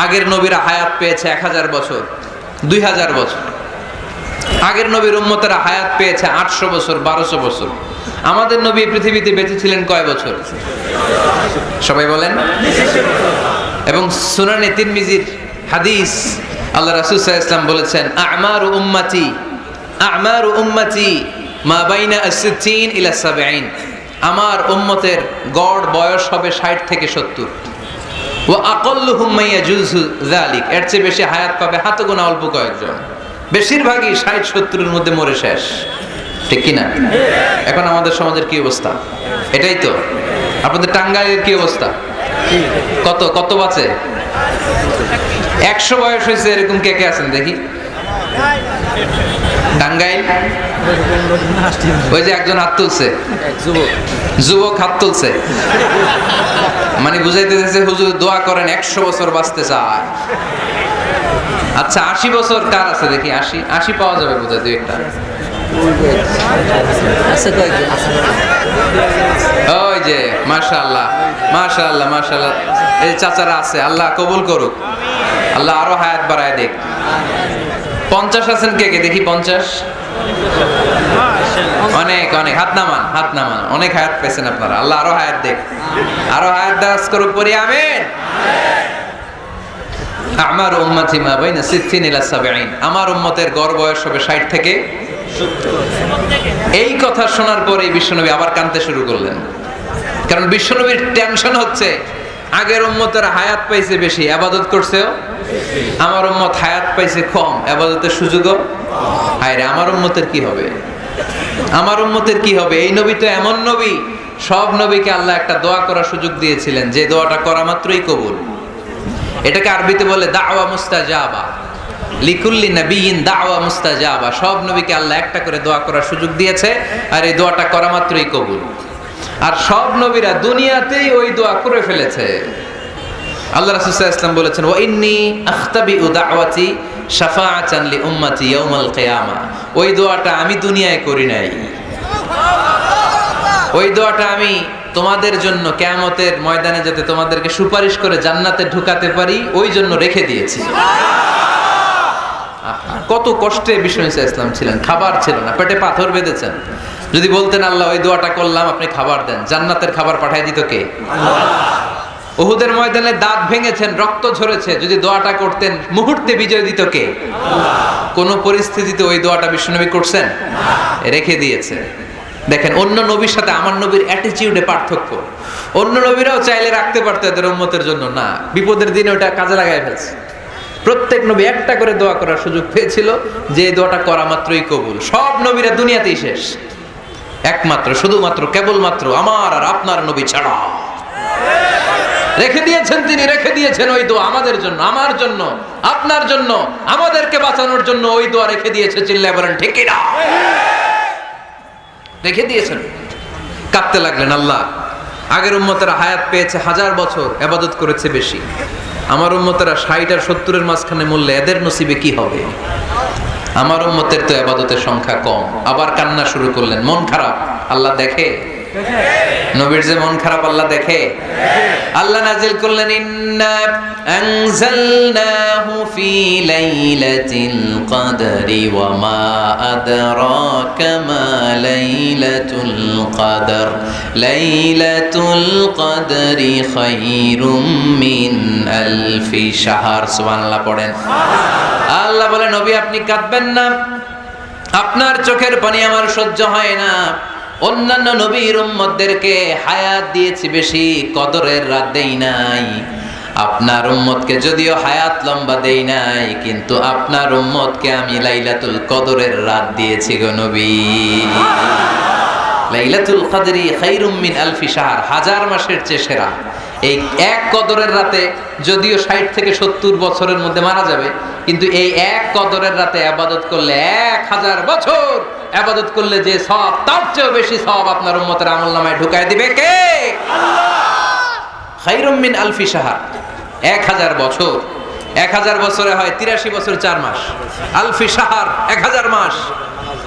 আগের নবীরা হায়াত পেয়েছে 1000 বছর, 2000 বছর। আগের নবীর উম্মতেরা হায়াত পেয়েছে 800 বছর, 1200 বছর। আমাদের নবী পৃথিবীতে বেঁচে ছিলেন কয় বছর? সবাই বলেন। এবং সুনানে তিরমিজির হাদিস, আল্লাহ রাসূল সাল্লাল্লাহু আলাইহি ওয়াসাল্লাম বলেছেন আমারু উম্মতি মা বাইনা আস-সিত্তিন ইলা 70। আমার উম্মতের গড় বয়স হবে 60 থেকে 70। ওয়া আকাল্লুহুম মা ইয়াজুজু যালিক, এর চেয়ে বেশি হায়াত পাবে হাতে গোনা অল্প কয়েকজন। বেশিরভাগই 60-70 এর মধ্যে মরে শেষ, ঠিক কি না? এখন আমাদের সমাজের কি অবস্থা? এটাই তো। আপনাদের টাঙ্গাইলের কি অবস্থা? কত কত বাঁচে? 100 বয়স হয়েছে এরকম কে কে আছেন দেখি? টাঙ্গাইল ওই যে একজন হাত তুলছে, যুবক হাত তুলছে, মানে বুঝাইতে চাইছে হুজুর দোয়া করেন 100 বছর বাঁচতে চায়। আচ্ছা 80 বছর কার আছে দেখি? 80 পাওয়া যাবে বোধহয় দুই একটা। ওই যে মাশাআল্লাহ মাশাআল্লাহ মাশাআল্লাহ, এই চাচারা আছে, আল্লাহ কবুল করুক, আল্লাহ আরো হায়াত বাড়ায় দেখ। 50 আছেন কে কে দেখি? 50 অনেক অনেক, হাত নামান হাত নামান, অনেক হায়াত পেয়েছেন আপনারা, আল্লাহ আরো হায়াত দেখ, আরো হায়াত দারাজ করুক, পড়ি আমিন। আমার উম্মতি মা বাইনা 60 ইলা 70, আমার উম্মতের গড় বয়স হবে 60 থেকে 70। এই কথা শোনার পরে বিশ্বনবী আবার কাঁদতে শুরু করলেন, কারণ বিশ্বনবীর টেনশন হচ্ছে আগের উম্মতের হায়াত পাইছে বেশি, ইবাদত করছেও, আমার উম্মত হায়াত পাইছে কম, ইবাদতের সুযোগও। হায়রে আমার উম্মতের কি হবে, আমার উম্মতের কি হবে? এই নবী তো এমন নবী, সব নবীকে আল্লাহ একটা দোয়া করার সুযোগ দিয়েছিলেন যে দোয়াটা করা মাত্রই কবুল। এটাকে আরবিতে বলে দাওয়া মুস্তাজাবা। লিকুল্লি নবিয়িন দাওয়া মুস্তাজাবা। সব নবীকে আল্লাহ একটা করে দোয়া করার সুযোগ দিয়েছে, আর এই দোয়াটা করা মাত্রই কবুল। আর সব নবীরা দুনিয়াতেই ওই দোয়া করে ফেলেছে। আল্লাহ রাসূল সাল্লাল্লাহু আলাইহি ওয়াসাল্লাম বলেছেন, ওয়া ইন্নী আখতাবিউ দাওয়াতি শাফাআতান লি উম্মতি ইয়াউমাল কিয়ামা। ওই দোয়াটা আমি দুনিয়ায় করি নাই, ওই দোয়াটা আমি তোমাদের জন্য কিয়ামতের ময়দানে যাতে তোমাদেরকে সুপারিশ করে জান্নাতে ঢুকাতে পারি ওই জন্য রেখে দিয়েছি। কত কষ্টে বিষ্ণু ঈসা ইসলাম ছিলেন, খাবার ছিল না, পেটে পাথর বেঁধেছেন। যদি বলতেন আল্লাহ ওই দোয়াটা করলাম, আপনি খাবার দেন, জান্নাতের খাবার পাঠিয়ে দিত কে? উহুদের ময়দানে দাঁত ভেঙেছেন, রক্ত ঝরেছে, যদি দোয়াটা করতেন মুহূর্তে বিজয় দিত কে? কোন পরিস্থিতিতে ওই দোয়াটা বিশ্বনবী করছেন? রেখে দিয়েছে। দেখেন, অন্য নবীর সাথে আমার নবীর অ্যাটিটিউডে পার্থক্য। অন্য নবীরাও চাইলে রাখতে পারতো এদের উম্মতের জন্য, না, বিপদের দিনে ওটা কাজে লাগায় ফেলছে। প্রত্যেক নবী একটা করে দোয়া করার সুযোগ পেয়েছিল, যে দোয়াটা করা মাত্রই কবুল। সব নবীরা দুনিয়াতেই শেষ, একমাত্র শুধুমাত্র কেবলমাত্র আমার আর আপনার নবী ছাড়া রেখে দিয়েছেন তিনি, রেখে দিয়েছেন ওই দোয়া আমাদের জন্য, আমার জন্য, আপনার জন্য, আমাদেরকে বাঁচানোর জন্য ওই দোয়া রেখে দিয়েছে। চিল্লায় বলেন ঠিক কি না? রেখে দিয়েছেন। কাঁদতে লাগলেন, আল্লাহ আগের উম্মতেরা হায়াত পেয়েছে 1000 বছর, ইবাদত করেছে বেশি, আমার উম্মতেরা 60 আর 70-এর মাঝখানে মূল্যে, এদের নসিবে কি হবে? আমার উম্মতের তো ইবাদতের সংখ্যা কম। আবার কান্না শুরু করলেন, মন খারাপ, আল্লাহ দেখে। নবীর যে মন খারাপ আল্লাহ দেখে। আল্লাহ নাজিল করলেন, ইন্না আনজালনাহু ফি লাইলাতিল কদরি ওয়া মা আদরাকা মা লাইলাতুল কদর লাইলাতুল কদরি খায়রুম মিন আলফি শাহর। সুবহানাল্লাহ পড়েন। আল্লাহ বলে, নবী আপনি কাঁদবেন না, আপনার চোখের পানি আমার সহ্য হয় না। অন্যান্য নবীর উম্মতদেরকে হায়াত দিয়েছি বেশি, কদরের রাত দেই নাই। আপনার উম্মতকে যদিও হায়াত লম্বা দেই নাই, কিন্তু আপনার উম্মতকে আমি লাইলাতুল কদরের রাত দিয়েছি গো নবী। লাইলাতুল কদরি খায়রুম মিন আলফি শাহর, 1000 মাসের চেয়ে সেরা। এই এক কদরের রাতে যদিও 60 থেকে 70 বছরের মধ্যে মারা যাবে, কিন্তু এই এক কদরের রাতে ইবাদত করলে 1000 বছর ইবাদত করলে যে সওয়াব, তার চেয়েও বেশি সওয়াব আপনার উম্মতের আমলনামায় ঢুকায় দিবে কে? আল্লাহ। খায়রুম মিন আলফি শাহর, 1000 বছর। 1000 বছরে হয় 83 বছর 4 মাস। আলফি শাহর 1000 মাস,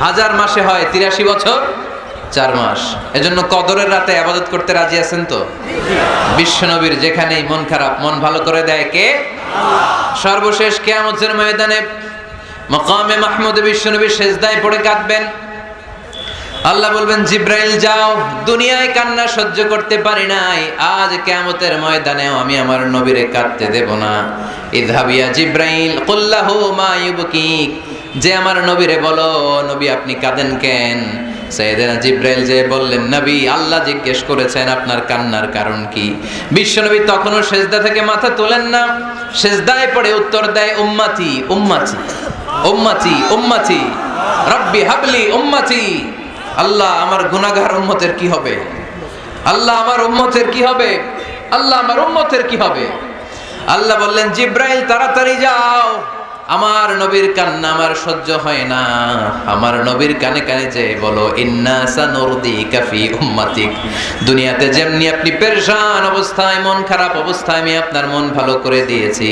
1000 মাসে হয় 83 বছর 4 মাস। এজন্য কদরের রাতে ইবাদত করতে রাজি আছেন তো? বিশ্বনবীর যেখানেই মন খারাপ, মন ভালো করে দেয় কে? সর্বশেষ কিয়ামতের ময়দানে মাকামে মাহমুদে বিশ্বনবী সিজদায় পড়ে কাঁদবেন। আল্লাহ বলবেন, জিব্রাইল যাও, দুনিয়ায় কান্না সহ্য করতে পারি নাই, আজ কিয়ামতের ময়দানেও আমি আমার নবীরে কাঁদতে দেব না। ইযহাবিয়া জিব্রাইল কুল্লাহু মা ইউবকিক, যে আমার নবীরে বলো, নবী আপনি কাঁদেন কেন? সাইয়েদনা জিব্রাইল যে বললেন, নবী আল্লাহ জিজ্ঞেস করেছেন আপনার কান্নার কারণ কি। বিশ্বনবী তখনও সিজদা থেকে মাথা তোলেন না, সিজদায় পড়ে উত্তর দেয়, উম্মতি উম্মতি উম্মতি উম্মতি রব্বি হাবলি উম্মতি। আল্লাহ আমার গুনাহগার উম্মতের কি হবে? আল্লাহ আমার উম্মতের কি হবে? আল্লাহ আমার উম্মতের কি হবে? আল্লাহ বললেন, জিব্রাইল তাড়াতাড়ি যাও, আমার নবীর কান্না আমার সহ্য হয় না। আমার নবীর কানে কানে যে বলো, ইন্না সানুরদিকা ফি উম্মাতিক, দুনিয়াতে যেমনি আপনি পেরেশান অবস্থায়, মন খারাপ অবস্থায় আমি আপনার মন ভালো করে দিয়েছি,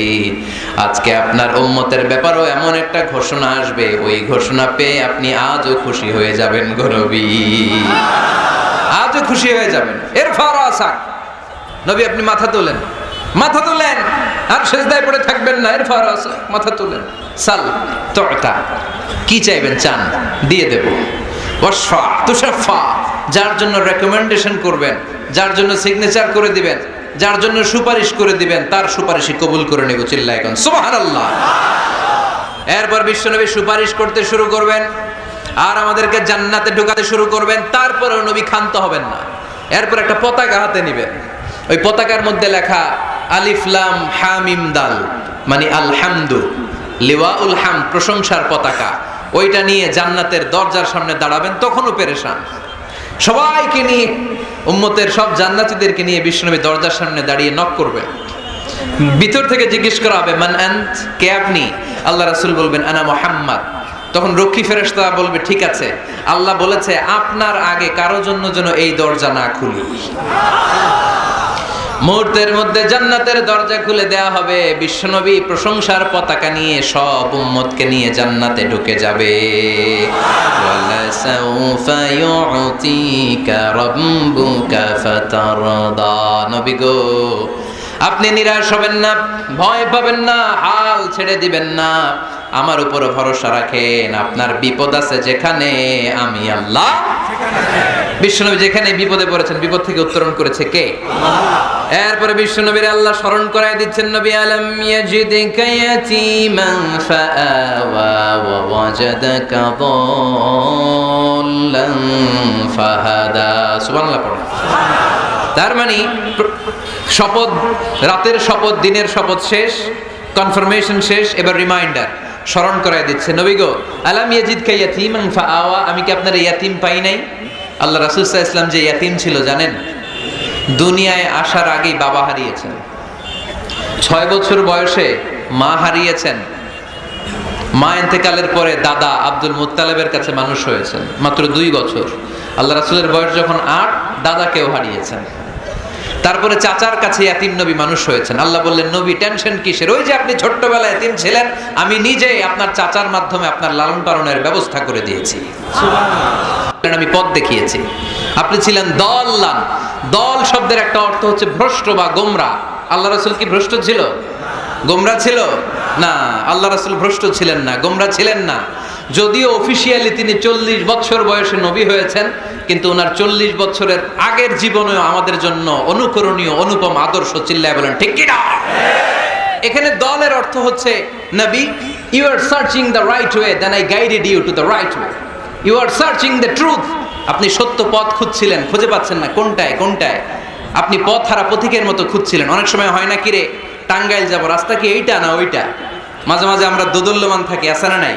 আজকে আপনার উম্মতের ব্যাপারেও এমন একটা ঘোষণা আসবে, ওই ঘোষণা পেয়ে আপনি আজও খুশি হয়ে যাবেন গো নবী, আজও খুশি হয়ে যাবেন। এরফা রাসাক, নবী আপনি মাথা তোলেন, মাথা তোলেন, আর সিজদায় পড়ে থাকবেন না। এরফা রাসাক, মাথা তোলেন। সাল তুতা, কি চাইবেন চান, দিয়ে দেব। ওয়াশফা তুশাফা, যার জন্য রেকমেন্ডেশন করবেন, যার জন্য সিগনেচার করে দিবেন, যার জন্য সুপারিশ করে দিবেন, তার সুপারিশই কবুল করে নেব। চিল্লায় কোন সুবহানাল্লাহ। এরপর বিশ্বনবী সুপারিশ করতে শুরু করবেন, আর আমাদেরকে জান্নাতে ঢোকাতে শুরু করবেন। তারপরেও নবী ক্ষান্ত হবেন না। এরপর একটা পতাকা হাতে নেবেন, ওই পতাকার মধ্যে লেখা আলিফ লাম হা মিম দাল, মানে আলহামদু, লিওয়াউল হামদ, প্রশংসার পতাকা। ওইটা নিয়ে জান্নাতের দরজার সামনে দাঁড়াবেন। তখনও পেরেশান, সবাইকে নিয়ে, উম্মতের সব জান্নাতীদেরকে নিয়ে বিশ্বনবী দরজার সামনে দাঁড়িয়ে নক করবেন। ভিতর থেকে জিজ্ঞেস করা হবে মান আন্ত, কে আপনি? আল্লাহ রাসূল বলবেন আনা মুহাম্মদ। তখন রক্ষী ফেরেশতা বলবে ঠিক আছে, আল্লাহ বলেছে আপনার আগে কারো জন্য যেন এই দরজা না খুলি। মুহূর্তের মধ্যে জান্নাতের দরজা খুলে দেয়া হবে। বিশ্বনবী প্রশংসার পতাকা নিয়ে সব উম্মতকে নিয়ে জান্নাতে ঢুকে যাবে। ওয়ালা সাউফা ইউতিকা রাব্বুকা ফাতারদা। নবী গো, আপনি নিরাশ হবেন না, ভয় পাবেন না, হাল ছেড়ে দিবেন না, আমার উপর ভরসা রাখেন। আপনার বিপদ আছে যেখানে, আমি আল্লাহ। বিশ্বনবী যেখানে বিপদে পড়েছেন, বিপদ থেকে উত্তরণ করেছে কে? এরপরে বিশ্বনবীর আল্লাহ স্মরণ করায় দিচ্ছেন, নবী আলম ইয়াজিদিকা ইয়াতীমান ফাআওয়া ওয়া ওয়াজাদাকা দাল্লান ফাহাদা। সুবহানাল্লাহ পড়ুন। তার মানে শপথ, রাতের শপথ, দিনের শপথ শেষ, কনফার্মেশন শেষ, এবার রিমাইন্ডার, স্মরণ করায় দিচ্ছে। নবী গো, আলাম ইয়াজিদকা ইয়াতীমান ফাআওয়া, আমি কি আপনার ইয়াতীম পাই নাই? আল্লাহ রাসূল সাল্লাল্লাহু আলাইহি ওয়াসাল্লাম যে ইয়াতীম ছিল জানেন? দুনিয়ায় আসার আগেই বাবা হারিয়েছেন, 6 বছর বয়সে মা হারিয়েছেন, মা ইন্তেকালের পরে দাদা আব্দুল মুত্তালিবের কাছে মানুষ হয়েছেন মাত্র 2 বছর। আল্লাহ রাসূলের বয়স যখন 8, দাদাকেও হারিয়েছেন। তারপরে চাচার কাছে ইয়াতীম নবী মানুষ হয়েছেন। আল্লাহ বললেন, নবী টেনশন কিসের? ওই যে আপনি ছোট্টবেলায় ইয়াতীম ছিলেন, আমি নিজে আপনার চাচার মাধ্যমে আপনার লালন পালনের ব্যবস্থা করে দিয়েছি। সুবহানাল্লাহ। আমি পথ দেখিয়েছি। আপনি ছিলেন দল্লান। দল শব্দের একটা অর্থ হচ্ছে ভ্রষ্ট বা গোমরা। আল্লাহ রাসূল কি ভ্রষ্ট ছিল? গোমরা ছিল না। আল্লাহ রাসূল ভ্রষ্ট ছিলেন না, গোমরা ছিলেন না। যদিও অফিশিয়ালি তিনি 40 বছর বয়সে নবী হয়েছেন, কিন্তু ওনার 40 বছরের আগের জীবনেও আমাদের জন্য অনুকরণীয় অনুপম আদর্শ। চিল্লায় বলেন ঠিক কি না? এখানে দলের অর্থ হচ্ছে, নবী, you are searching the right way, then I guided you to the right way. You are searching the truth. আপনি সত্য পথ খুঁজছিলেন, খুঁজে পাচ্ছেন না, কোনটায় কোনটায়। আপনি পথ হারা পথিকের মতো খুঁজছিলেন। অনেক সময় হয় না কি রে, টাঙ্গাইল যাব, রাস্তা কি এইটা না ওইটা? মাঝে মাঝে আমরা দোদুল্যমান থাকি, আছে না নাই?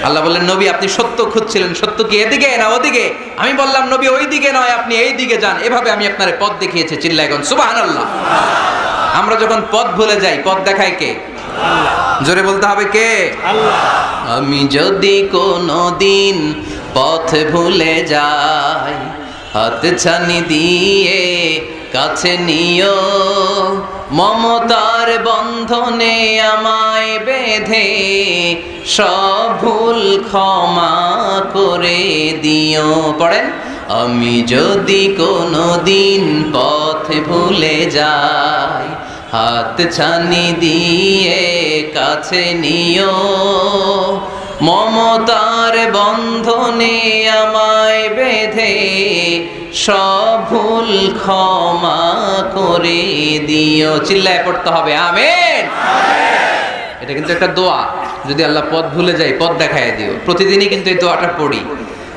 আল্লাহ বললেন, নবী আপনি সত্য খুঁজছিলেন, সত্য কি এদিকে না ওদিকে? আমি বললাম, নবী ওই দিকে নয়, আপনি এই দিকে যান। এভাবে আমি আপনার পথ দেখিয়েছি। চিল্লায় গন সুবহানাল্লাহ। আমরা যখন পথ ভুলে যাই, পথ দেখায় কে? আল্লাহ। জোরে বলতে হবে কে? আল্লাহ। আমি যদি কোনোদিন পথ ভুলে যাই, হাত ছানি দিয়ে কাছে নিও, মমতার বন্ধনে আমায় বেঁধে সব ভুল ক্ষমা করে দিও। পড়েন, আমি যদি কোনোদিন পথ ভুলে যাই, হাত ছানি দিয়ে কাছে নিও, মমতার বন্ধনে আমায় বেঁধে সব ভুল ক্ষমা করে দিও। চিল্লায় পড়তে হবে আমিন। এটা কিন্তু একটা দোয়া। যদি আল্লাহ পথ ভুলে যাই, পথ দেখায় দিও। প্রতিদিনই কিন্তু এই দোয়াটা পড়ি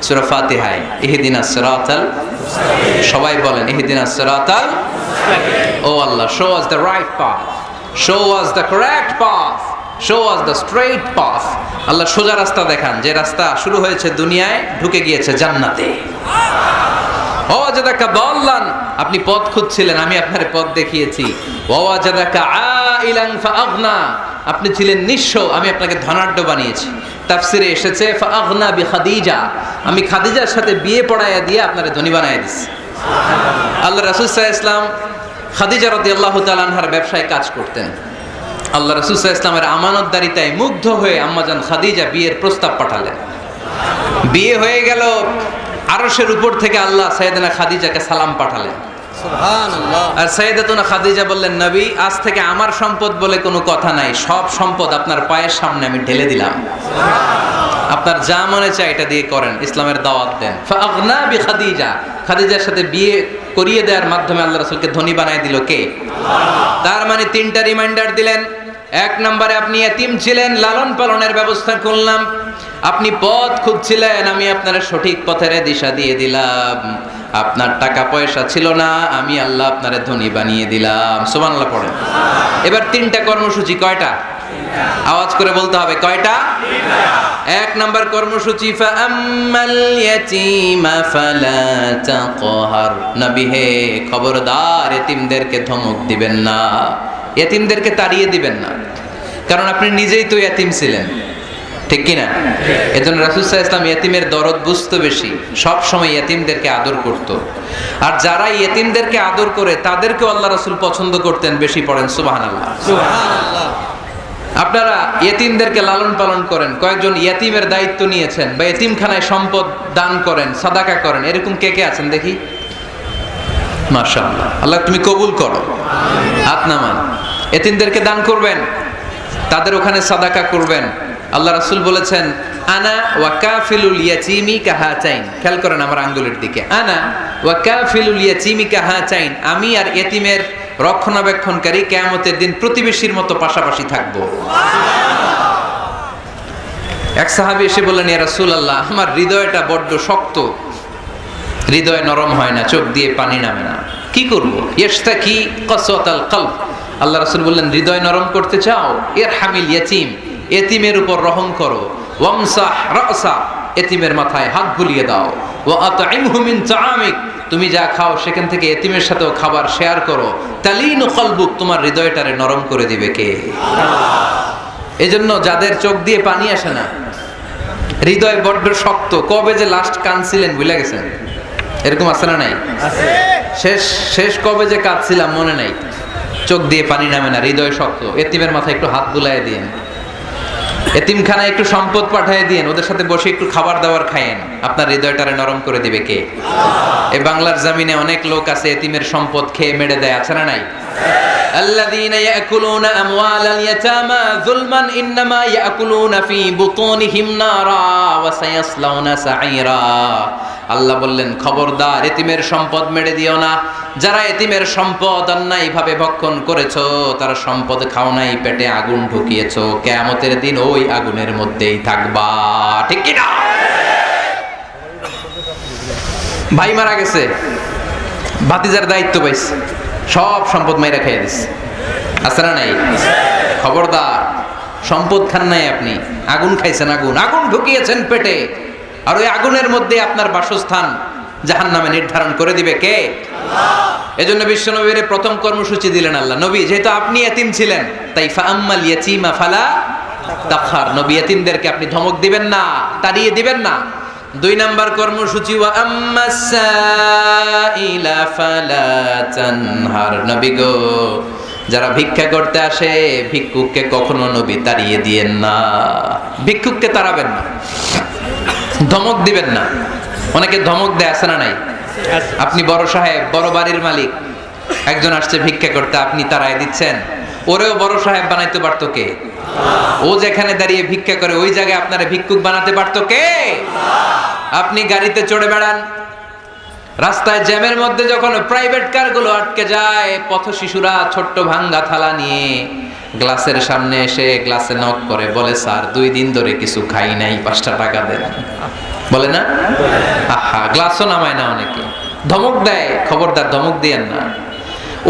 সূরা ফাতিহায়। ইহদিনাস সিরাতাল মুস্তাকিম। সবাই বলেন ইহদিনাস সিরাতাল মুস্তাকিম। ও আল্লাহ, show us the right path, show us the correct path, show us the straight path. আল্লাহ সোজা রাস্তা দেখান, যে রাস্তা শুরু হয়েছে দুনিয়ায়, ঢুকে গিয়েছে জান্নাতে। ওয়াজাদাকা দাল্লান, আপনি পথ খুঁজছিলেন, আমি আপনার পথ দেখিয়েছি। ওয়াজাদাকা আইলান ফাআগনা, আপনি ছিলেন নিঃস্ব, আমি আপনাকে ধনাঢ্য বানিয়েছি। তাফসিরে এসেছে ফাআগনা বিখাদিজা, আমি খাদিজার সাথে বিয়ে পড়াইয়া দিয়ে আপনারে ধনী বানায় দিয়েছি। আল্লাহ রাসূল সাল্লাল্লাহু আলাইহি ওয়াসাল্লাম খাদিজা রাদিয়াল্লাহু তাআলা আনহার ব্যবসায় কাজ করতেন। আল্লাহ রাসূল সাল্লাল্লাহু আলাইহি ওয়াসাল্লামের আমানতদারিতায় মুগ্ধ হয়ে আম্মাজান খাদিজা বিয়ের প্রস্তাব পাঠালেন। বিয়ে হয়ে গেল, আরশের উপর থেকে আল্লাহ সাইয়েদানা খাদিজাকে সালাম পাঠালেন। সুবহানাল্লাহ। আর সাইয়েদাতুনা খাদিজা বললেন, নবী, আজ থেকে আমার সম্পদ বলে কোনো কথা নাই, সব সম্পদ আপনার পায়ের সামনে আমি ঢেলে দিলাম। আপনার যা মনে চায় এটা দিয়ে করেন, ইসলামের দাওয়াত দেন। ফাআগনা বিখাদিজা, খাদিজার সাথে বিয়ে করিয়ে দেওয়ার মাধ্যমে আল্লাহ রাসূলকে ধনী বানায় দিল কে? আল্লাহ। তার মানে 3টা রিমাইন্ডার দিলেন। 1 নম্বরে আপনি ইয়াতীম ছিলেন, লালন পালনের ব্যবস্থা করলাম। আপনি পথ খুঁজছিলেন, আমি আপনার সঠিক পথের দিশা দিয়ে দিলাম। আপনার টাকা পয়সা ছিল না, আমি আল্লাহ আপনারে ধনী বানিয়ে দিলাম। সুবহানাল্লাহ পড়েন। এবার 3টা কর্মসূচি। কয়টা? আওয়াজ করে বলতে হবে কয়টা? 1 নম্বর কর্মসূচি, ফাআম্মাল ইয়াতীমা ফালা তাকহার, নবী হে খবরদার, এতিমদেরকে ধমক দিবেন না। এতিমদেরকে তাড়িয়ে দিবেন না, কারণ আপনি নিজেই তো এতিম ছিলেন, ঠিক কিনা? এজন্য রাসূল সাল্লাল্লাহু আলাইহি ওয়াসাল্লাম এতিমের দরদ বুঝতো বেশি, সব সময় এতিমদেরকে আদর করত। আর যারা এতিমদেরকে আদর করে তাদেরকে আল্লাহ রাসূল পছন্দ করতেন বেশি। পড়েন সুবহানাল্লাহ। সুবহানাল্লাহ। আপনারা এতিমদেরকে লালন পালন করেন, কয়েকজন এতিমের দায়িত্ব নিয়েছেন বা এতিমখানায় সম্পদ দান করেন, সাদাকা করেন, এরকম কে কে আছেন দেখি? মাশাআল্লাহ, আল্লাহ তুমি কবুল করো। হাত নামান। এতিমদেরকে দান করবেন, তাদের ওখানে সাদাকা করবেন। আল্লাহ রাসূল বলেছেন আনা ওয়া কাফিলুল ইয়াতীমি কাহাতাইন। খেয়াল করেন আমার আঙ্গুলের দিকে, আনা ওয়া কাফিলুল ইয়াতীমি কাহাতাইন, আমি আর এতিমের রক্ষণাবেক্ষণকারী কিয়ামতের দিন প্রতিবেশীর মতো পাশাপাশি থাকবো। এক সাহাবী এসে বললেন, ইয়া রাসূলুল্লাহ, আমার হৃদয়টা বড্ড শক্ত, হৃদয় নরম হয় না, চোখ দিয়ে পানি নামে না, কি করব? ইশতাকি কাসওয়াতাল কলব। আল্লাহ রাসূল বললেন, হৃদয় নরম করতে চাও? ইরহামিল ইয়াতীম, এতিমের উপর রহম করো। ওয়ামসাহ রাসা, এতিমের মাথায় হাত বুলিয়ে দাও। ওয়া আতইমহু মিন তাআমিক, তুমি যা খাও সেখান থেকে এতিমের সাথেও খাবার শেয়ার করো। তালিনু কলবুক, তোমার হৃদয়টারে নরম করে দিবে কে? আল্লাহ। এজন্য যাদের চোখ দিয়ে পানি আসে না, হৃদয় বড্ড শক্ত, কবে যে লাস্ট কাঁদছিলেন ভুলে গেছেন? এরকম আছে না নাই? আছে। শেষ কবে যে কাঁদছিলাম মনে নাই, চোখ দিয়ে পানি নামে না, হৃদয় শক্ত। এতিমের মাথায় একটু হাত বুলায় দিয়েন, এতিমখানায় একটু সম্পদ পাঠিয়ে দিয়েন, ওদের সাথে বসে একটু খাবার দাবার খায়েন, আপনার হৃদয়টারে নরম করে দিবে কে? এই বাংলার জমিনে অনেক লোক আছে এতিমের সম্পদ খেয়ে মেরে দেয়, আছে না নাই? আল্লাযীনা ইয়াকুলুনা আমওয়ালাল ইয়াতামা যুলমান ইন্নামা ইয়াকুলুনা ফি বুতুনিহিম নারা ওয়া সায়াসলাউনা সাঈরা। আল্লাহ বললেন, খবরদার এতিমের সম্পদ মেরে দিও না। যারা এতিমের সম্পদ অন্যায়ভাবে ভক্ষণ করেছো, তারা সম্পদ খাও নাই, পেটে আগুন ঢুকিয়েছো, কিয়ামতের দিন ওই আগুনের মধ্যেই থাকবা, ঠিক কি না? ভাই মারা গেছে, ভাতিজার দায়িত্ব পাইছে, সব সম্পদ মাইরা খাইয়া দিছে, আছে না নাই? খবরদার, সম্পদ খান নাই আপনি, আগুন খাইছেন, আগুন ঢুকিয়েছেন পেটে, আর ওই আগুনের মধ্যে আপনার বাসস্থান জাহান্নামে নির্ধারণ করে দিবে কে? আল্লাহ। এজন্য বিশ্বনবীর প্রথম কর্মসূচি দিলেন আল্লাহ। নবী, যেহেতু আপনি এতিম ছিলেন, তাই ফাআম্মাল ইয়াতীমা ফালা তাকহার, নবী এতিমদেরকে আপনি ধমক দিবেন না, তাড়িয়ে দিবেন না। 2 নাম্বার কর্মসূচি, ওয়া আম্মাস সাইলা ফালা তানহার, নবী গো, যারা ভিক্ষা করতে আসে ভিক্ষুককে কখনো নবী তাড়িয়ে দিয়েন না, ভিক্ষুককে তাড়াবেন না, ধমক দিবেন না। অনেকে ধমক দেয়, আছে না নাই? আপনি বড় সাহেব, বড় বাড়ির মালিক, একজন আসছে ভিক্ষা করতে, আপনি তাড়ায় দিচ্ছেন, ওরেও বড় সাহেব বানাইতে পারতো কে? ও যেখানে দাঁড়িয়ে ভিক্ষা করে ওই জায়গায় আপনারা ভিক্ষুক বানাতে পারতো কে? আপনি গাড়িতে চড়ে বেড়ান, রাস্তায় জ্যামের মধ্যে যখন প্রাইভেট কারগুলো আটকে যায়, পথ শিশুরা ছোট্ট ভাঙ্গা থালা নিয়ে গ্লাসের সামনে এসে গ্লাসে নক করে, বলে স্যার 2 দিন ধরে কিছু খাই নাই, 5টা টাকা দেন, বলে না? আহা, গ্লাসও নামায় না অনেকে, ধমক দেয়। খবরদার, ধমক দিয়েন না।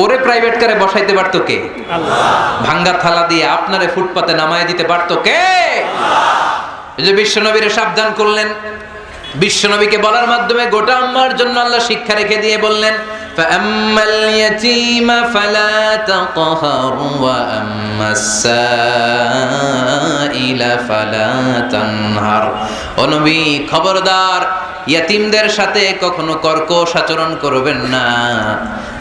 ওরে প্রাইভেট কারে বসাইতে পারতো কে? আল্লাহ। ভাঙ্গা থালা দিয়ে আপনারে ফুটপাতে নামায় দিতে পারতো কে? আল্লাহ। এই যে বিশ্বনবীরে সাবধান করলেন, বিশ্বনবীকে বলার মাধ্যমে গোটা উম্মার জন্য আল্লাহ শিক্ষা রেখে দিয়ে বললেন, ফাআম্মাল ইয়াতীমা ফালা তাকহার ওয়া আম্মাস সাইলা ফালা তানহার। ও নবী, খবরদার, ইয়াতিমদের সাথে কখনো কর্কশ আচরণ করবেন না।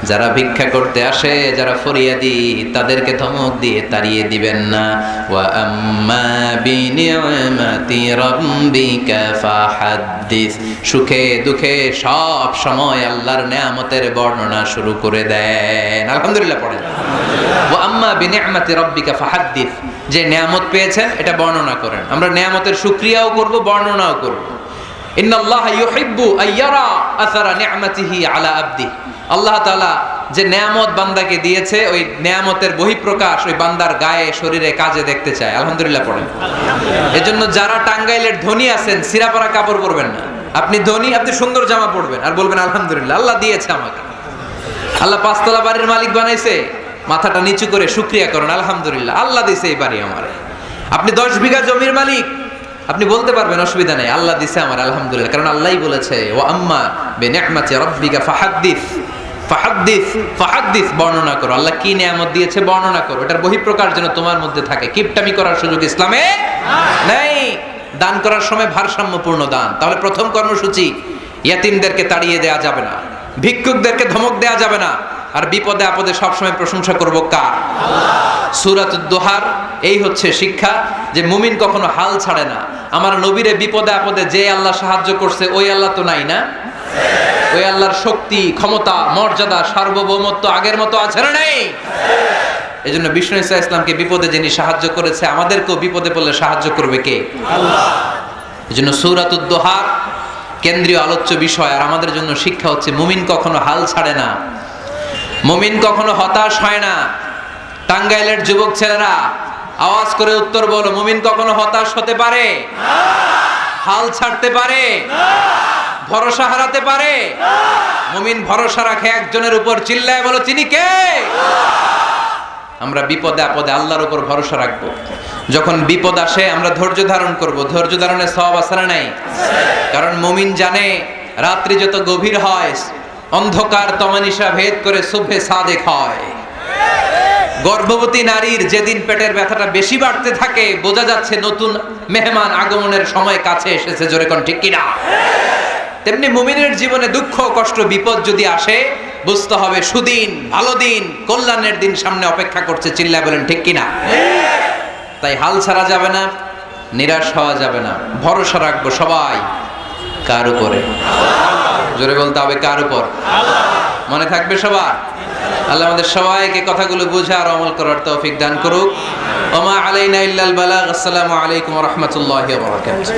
যারা ভিক্ষা করতে আসে, যারা ফরিয়াদি, তাদেরকে ধমক দিয়ে তাড়িয়ে দিবেন না। ওয়া আম্মা বিনিআমাতি রাব্বিকা ফাহাদ্দিস, সুখে দুঃখে সব সময় আল্লাহর নেয়ামতের বর্ণনা শুরু করে দেন। আলহামদুলিল্লাহ পড়েন। ওয়া আম্মা বিনিআমাতি রাব্বিকা ফাহাদ্দিস, যে নেয়ামত পেয়েছেন এটা বর্ণনা করেন। আমরা নেয়ামতের শুকরিয়াও করব, বর্ণনাও করব। ইন্নাল্লাহা ইউহিব্বু আইয়ারা আসারা নি'মাতিহি আলা আবদি। আল্লাহ তাআলা যে নেয়ামত বান্দাকে দিয়েছে, ওই নেয়ামতের বহিঃপ্রকাশ ওই বান্দার গায়ে, শরীরে, কাজে দেখতে চায়। আলহামদুলিল্লাহ পড়েন। এজন্য যারা টাঙ্গাইলের ধনী আছেন, সিরাপাড়া কাপড় পরবেন না। আপনি ধনী, আপনি সুন্দর জামা পরবেন আর বলবেন আলহামদুলিল্লাহ, আল্লাহ দিয়েছে আমাকে, আল্লাহ 5 তলা বাড়ির মালিক বানাইছে, মাথাটা নিচু করে শুকরিয়া করেন, আলহামদুলিল্লাহ, আল্লাহ দিয়েছে এই বাড়ি আমার। আপনি 10 বিঘা জমির মালিক, আপনি বলতে পারবেন অসুবিধা নেই, আল্লাহ দিছে আমার, আলহামদুলিল্লাহ, কারণ আল্লাহই বলেছে ওয়া আম্মা বিনিআমাতি রাব্বিকা ফাহাদ্দিস। ফাহাদ্দিস বর্ণনা করো, আল্লাহ কি নিয়ামত দিয়েছে বর্ণনা করো, এটার বহিঃপ্রকাশ যেন তোমার মধ্যে থাকে। কিপটামি করার সুযোগ ইসলামে নেই। দান করার সময় ভারসাম্যপূর্ণ দান। তাহলে প্রথম কর্মসূচি, ইয়াতিমদেরকে তাড়িয়ে দেয়া যাবে না, ভিক্ষুকদেরকে ধমক দেয়া যাবে না, আর বিপদে আপদে সবসময় প্রশংসা করব কার? সূরাতুদ দোহার এই হচ্ছে শিক্ষা, যে মুমিন কখনো হাল ছাড়ে না। আমার নবীরে বিপদে আপদে যে আল্লাহ সাহায্য করছে ওই আল্লাহ তো নাই না? ওই আল্লাহর শক্তি, ক্ষমতা, মর্যাদা, সার্বভৌমত্ব আগের মতো আছে না নাই? এজন্য বিষ্ণু ঈসা ইসলামকে বিপদে যিনি সাহায্য করেছে, আমাদেরকেও বিপদে পড়লে সাহায্য করবে কে? আল্লাহ। এজন্য সূরাতুদ দোহার কেন্দ্রীয় আলোচ্য বিষয়, আর আমাদের জন্য শিক্ষা হচ্ছে মুমিন কখনো হাল ছাড়ে না, মুমিন কখনো হতাশ হয় না। টাঙ্গাইলের যুবক ছেলেরা আওয়াজ করে উত্তর বলো, মুমিন কখনো হতাশ হতে পারে? হাল ছাড়তে পারে? ভরসা হারাতে পারে? মুমিন ভরসা রাখে একজনের উপর, চিল্লায় বলো তিনি কে? আমরা বিপদে আপদে আল্লাহর উপর ভরসা রাখবো। যখন বিপদ আসে আমরা ধৈর্য ধারণ করব। ধৈর্য ধারণের সওয়াব আছে না নাই? কারণ মুমিন জানে রাত্রি যত গভীর হয় অন্ধকার তমানিসা ভেদ করে সুবহে সাদেক হয়। গর্ভবতী নারীর যেদিন পেটের ব্যথাটা বেশি বাড়তে থাকে, বোঝা যাচ্ছে নতুন মেহমান আগমনের সময় কাছে এসেছে। জোরে কোন ঠিক কিনা? তেমনি মুমিনের জীবনে দুঃখ কষ্ট বিপদ যদি আসে, বুঝতে হবে সুদিন, ভালো দিন, কল্যাণের দিন সামনে অপেক্ষা করছে। চিল্লায় বলেন ঠিক কিনা? তাই হাল ছাড়া যাবে না, নিরাশ হওয়া যাবে না, ভরসা রাখবো সবাই কার উপরে? জোরে বলতে হবে কার উপর? মনে থাকবে সবার? আল্লাহ আমাদের সবাইকে কথাগুলো বুঝে আর আমল করার তৌফিক দান করুক। ওমা আলাইনা ইল্লাল বালাগ। আসসালামু আলাইকুম ওয়া রাহমাতুল্লাহি ওয়া বারাকাতুহু।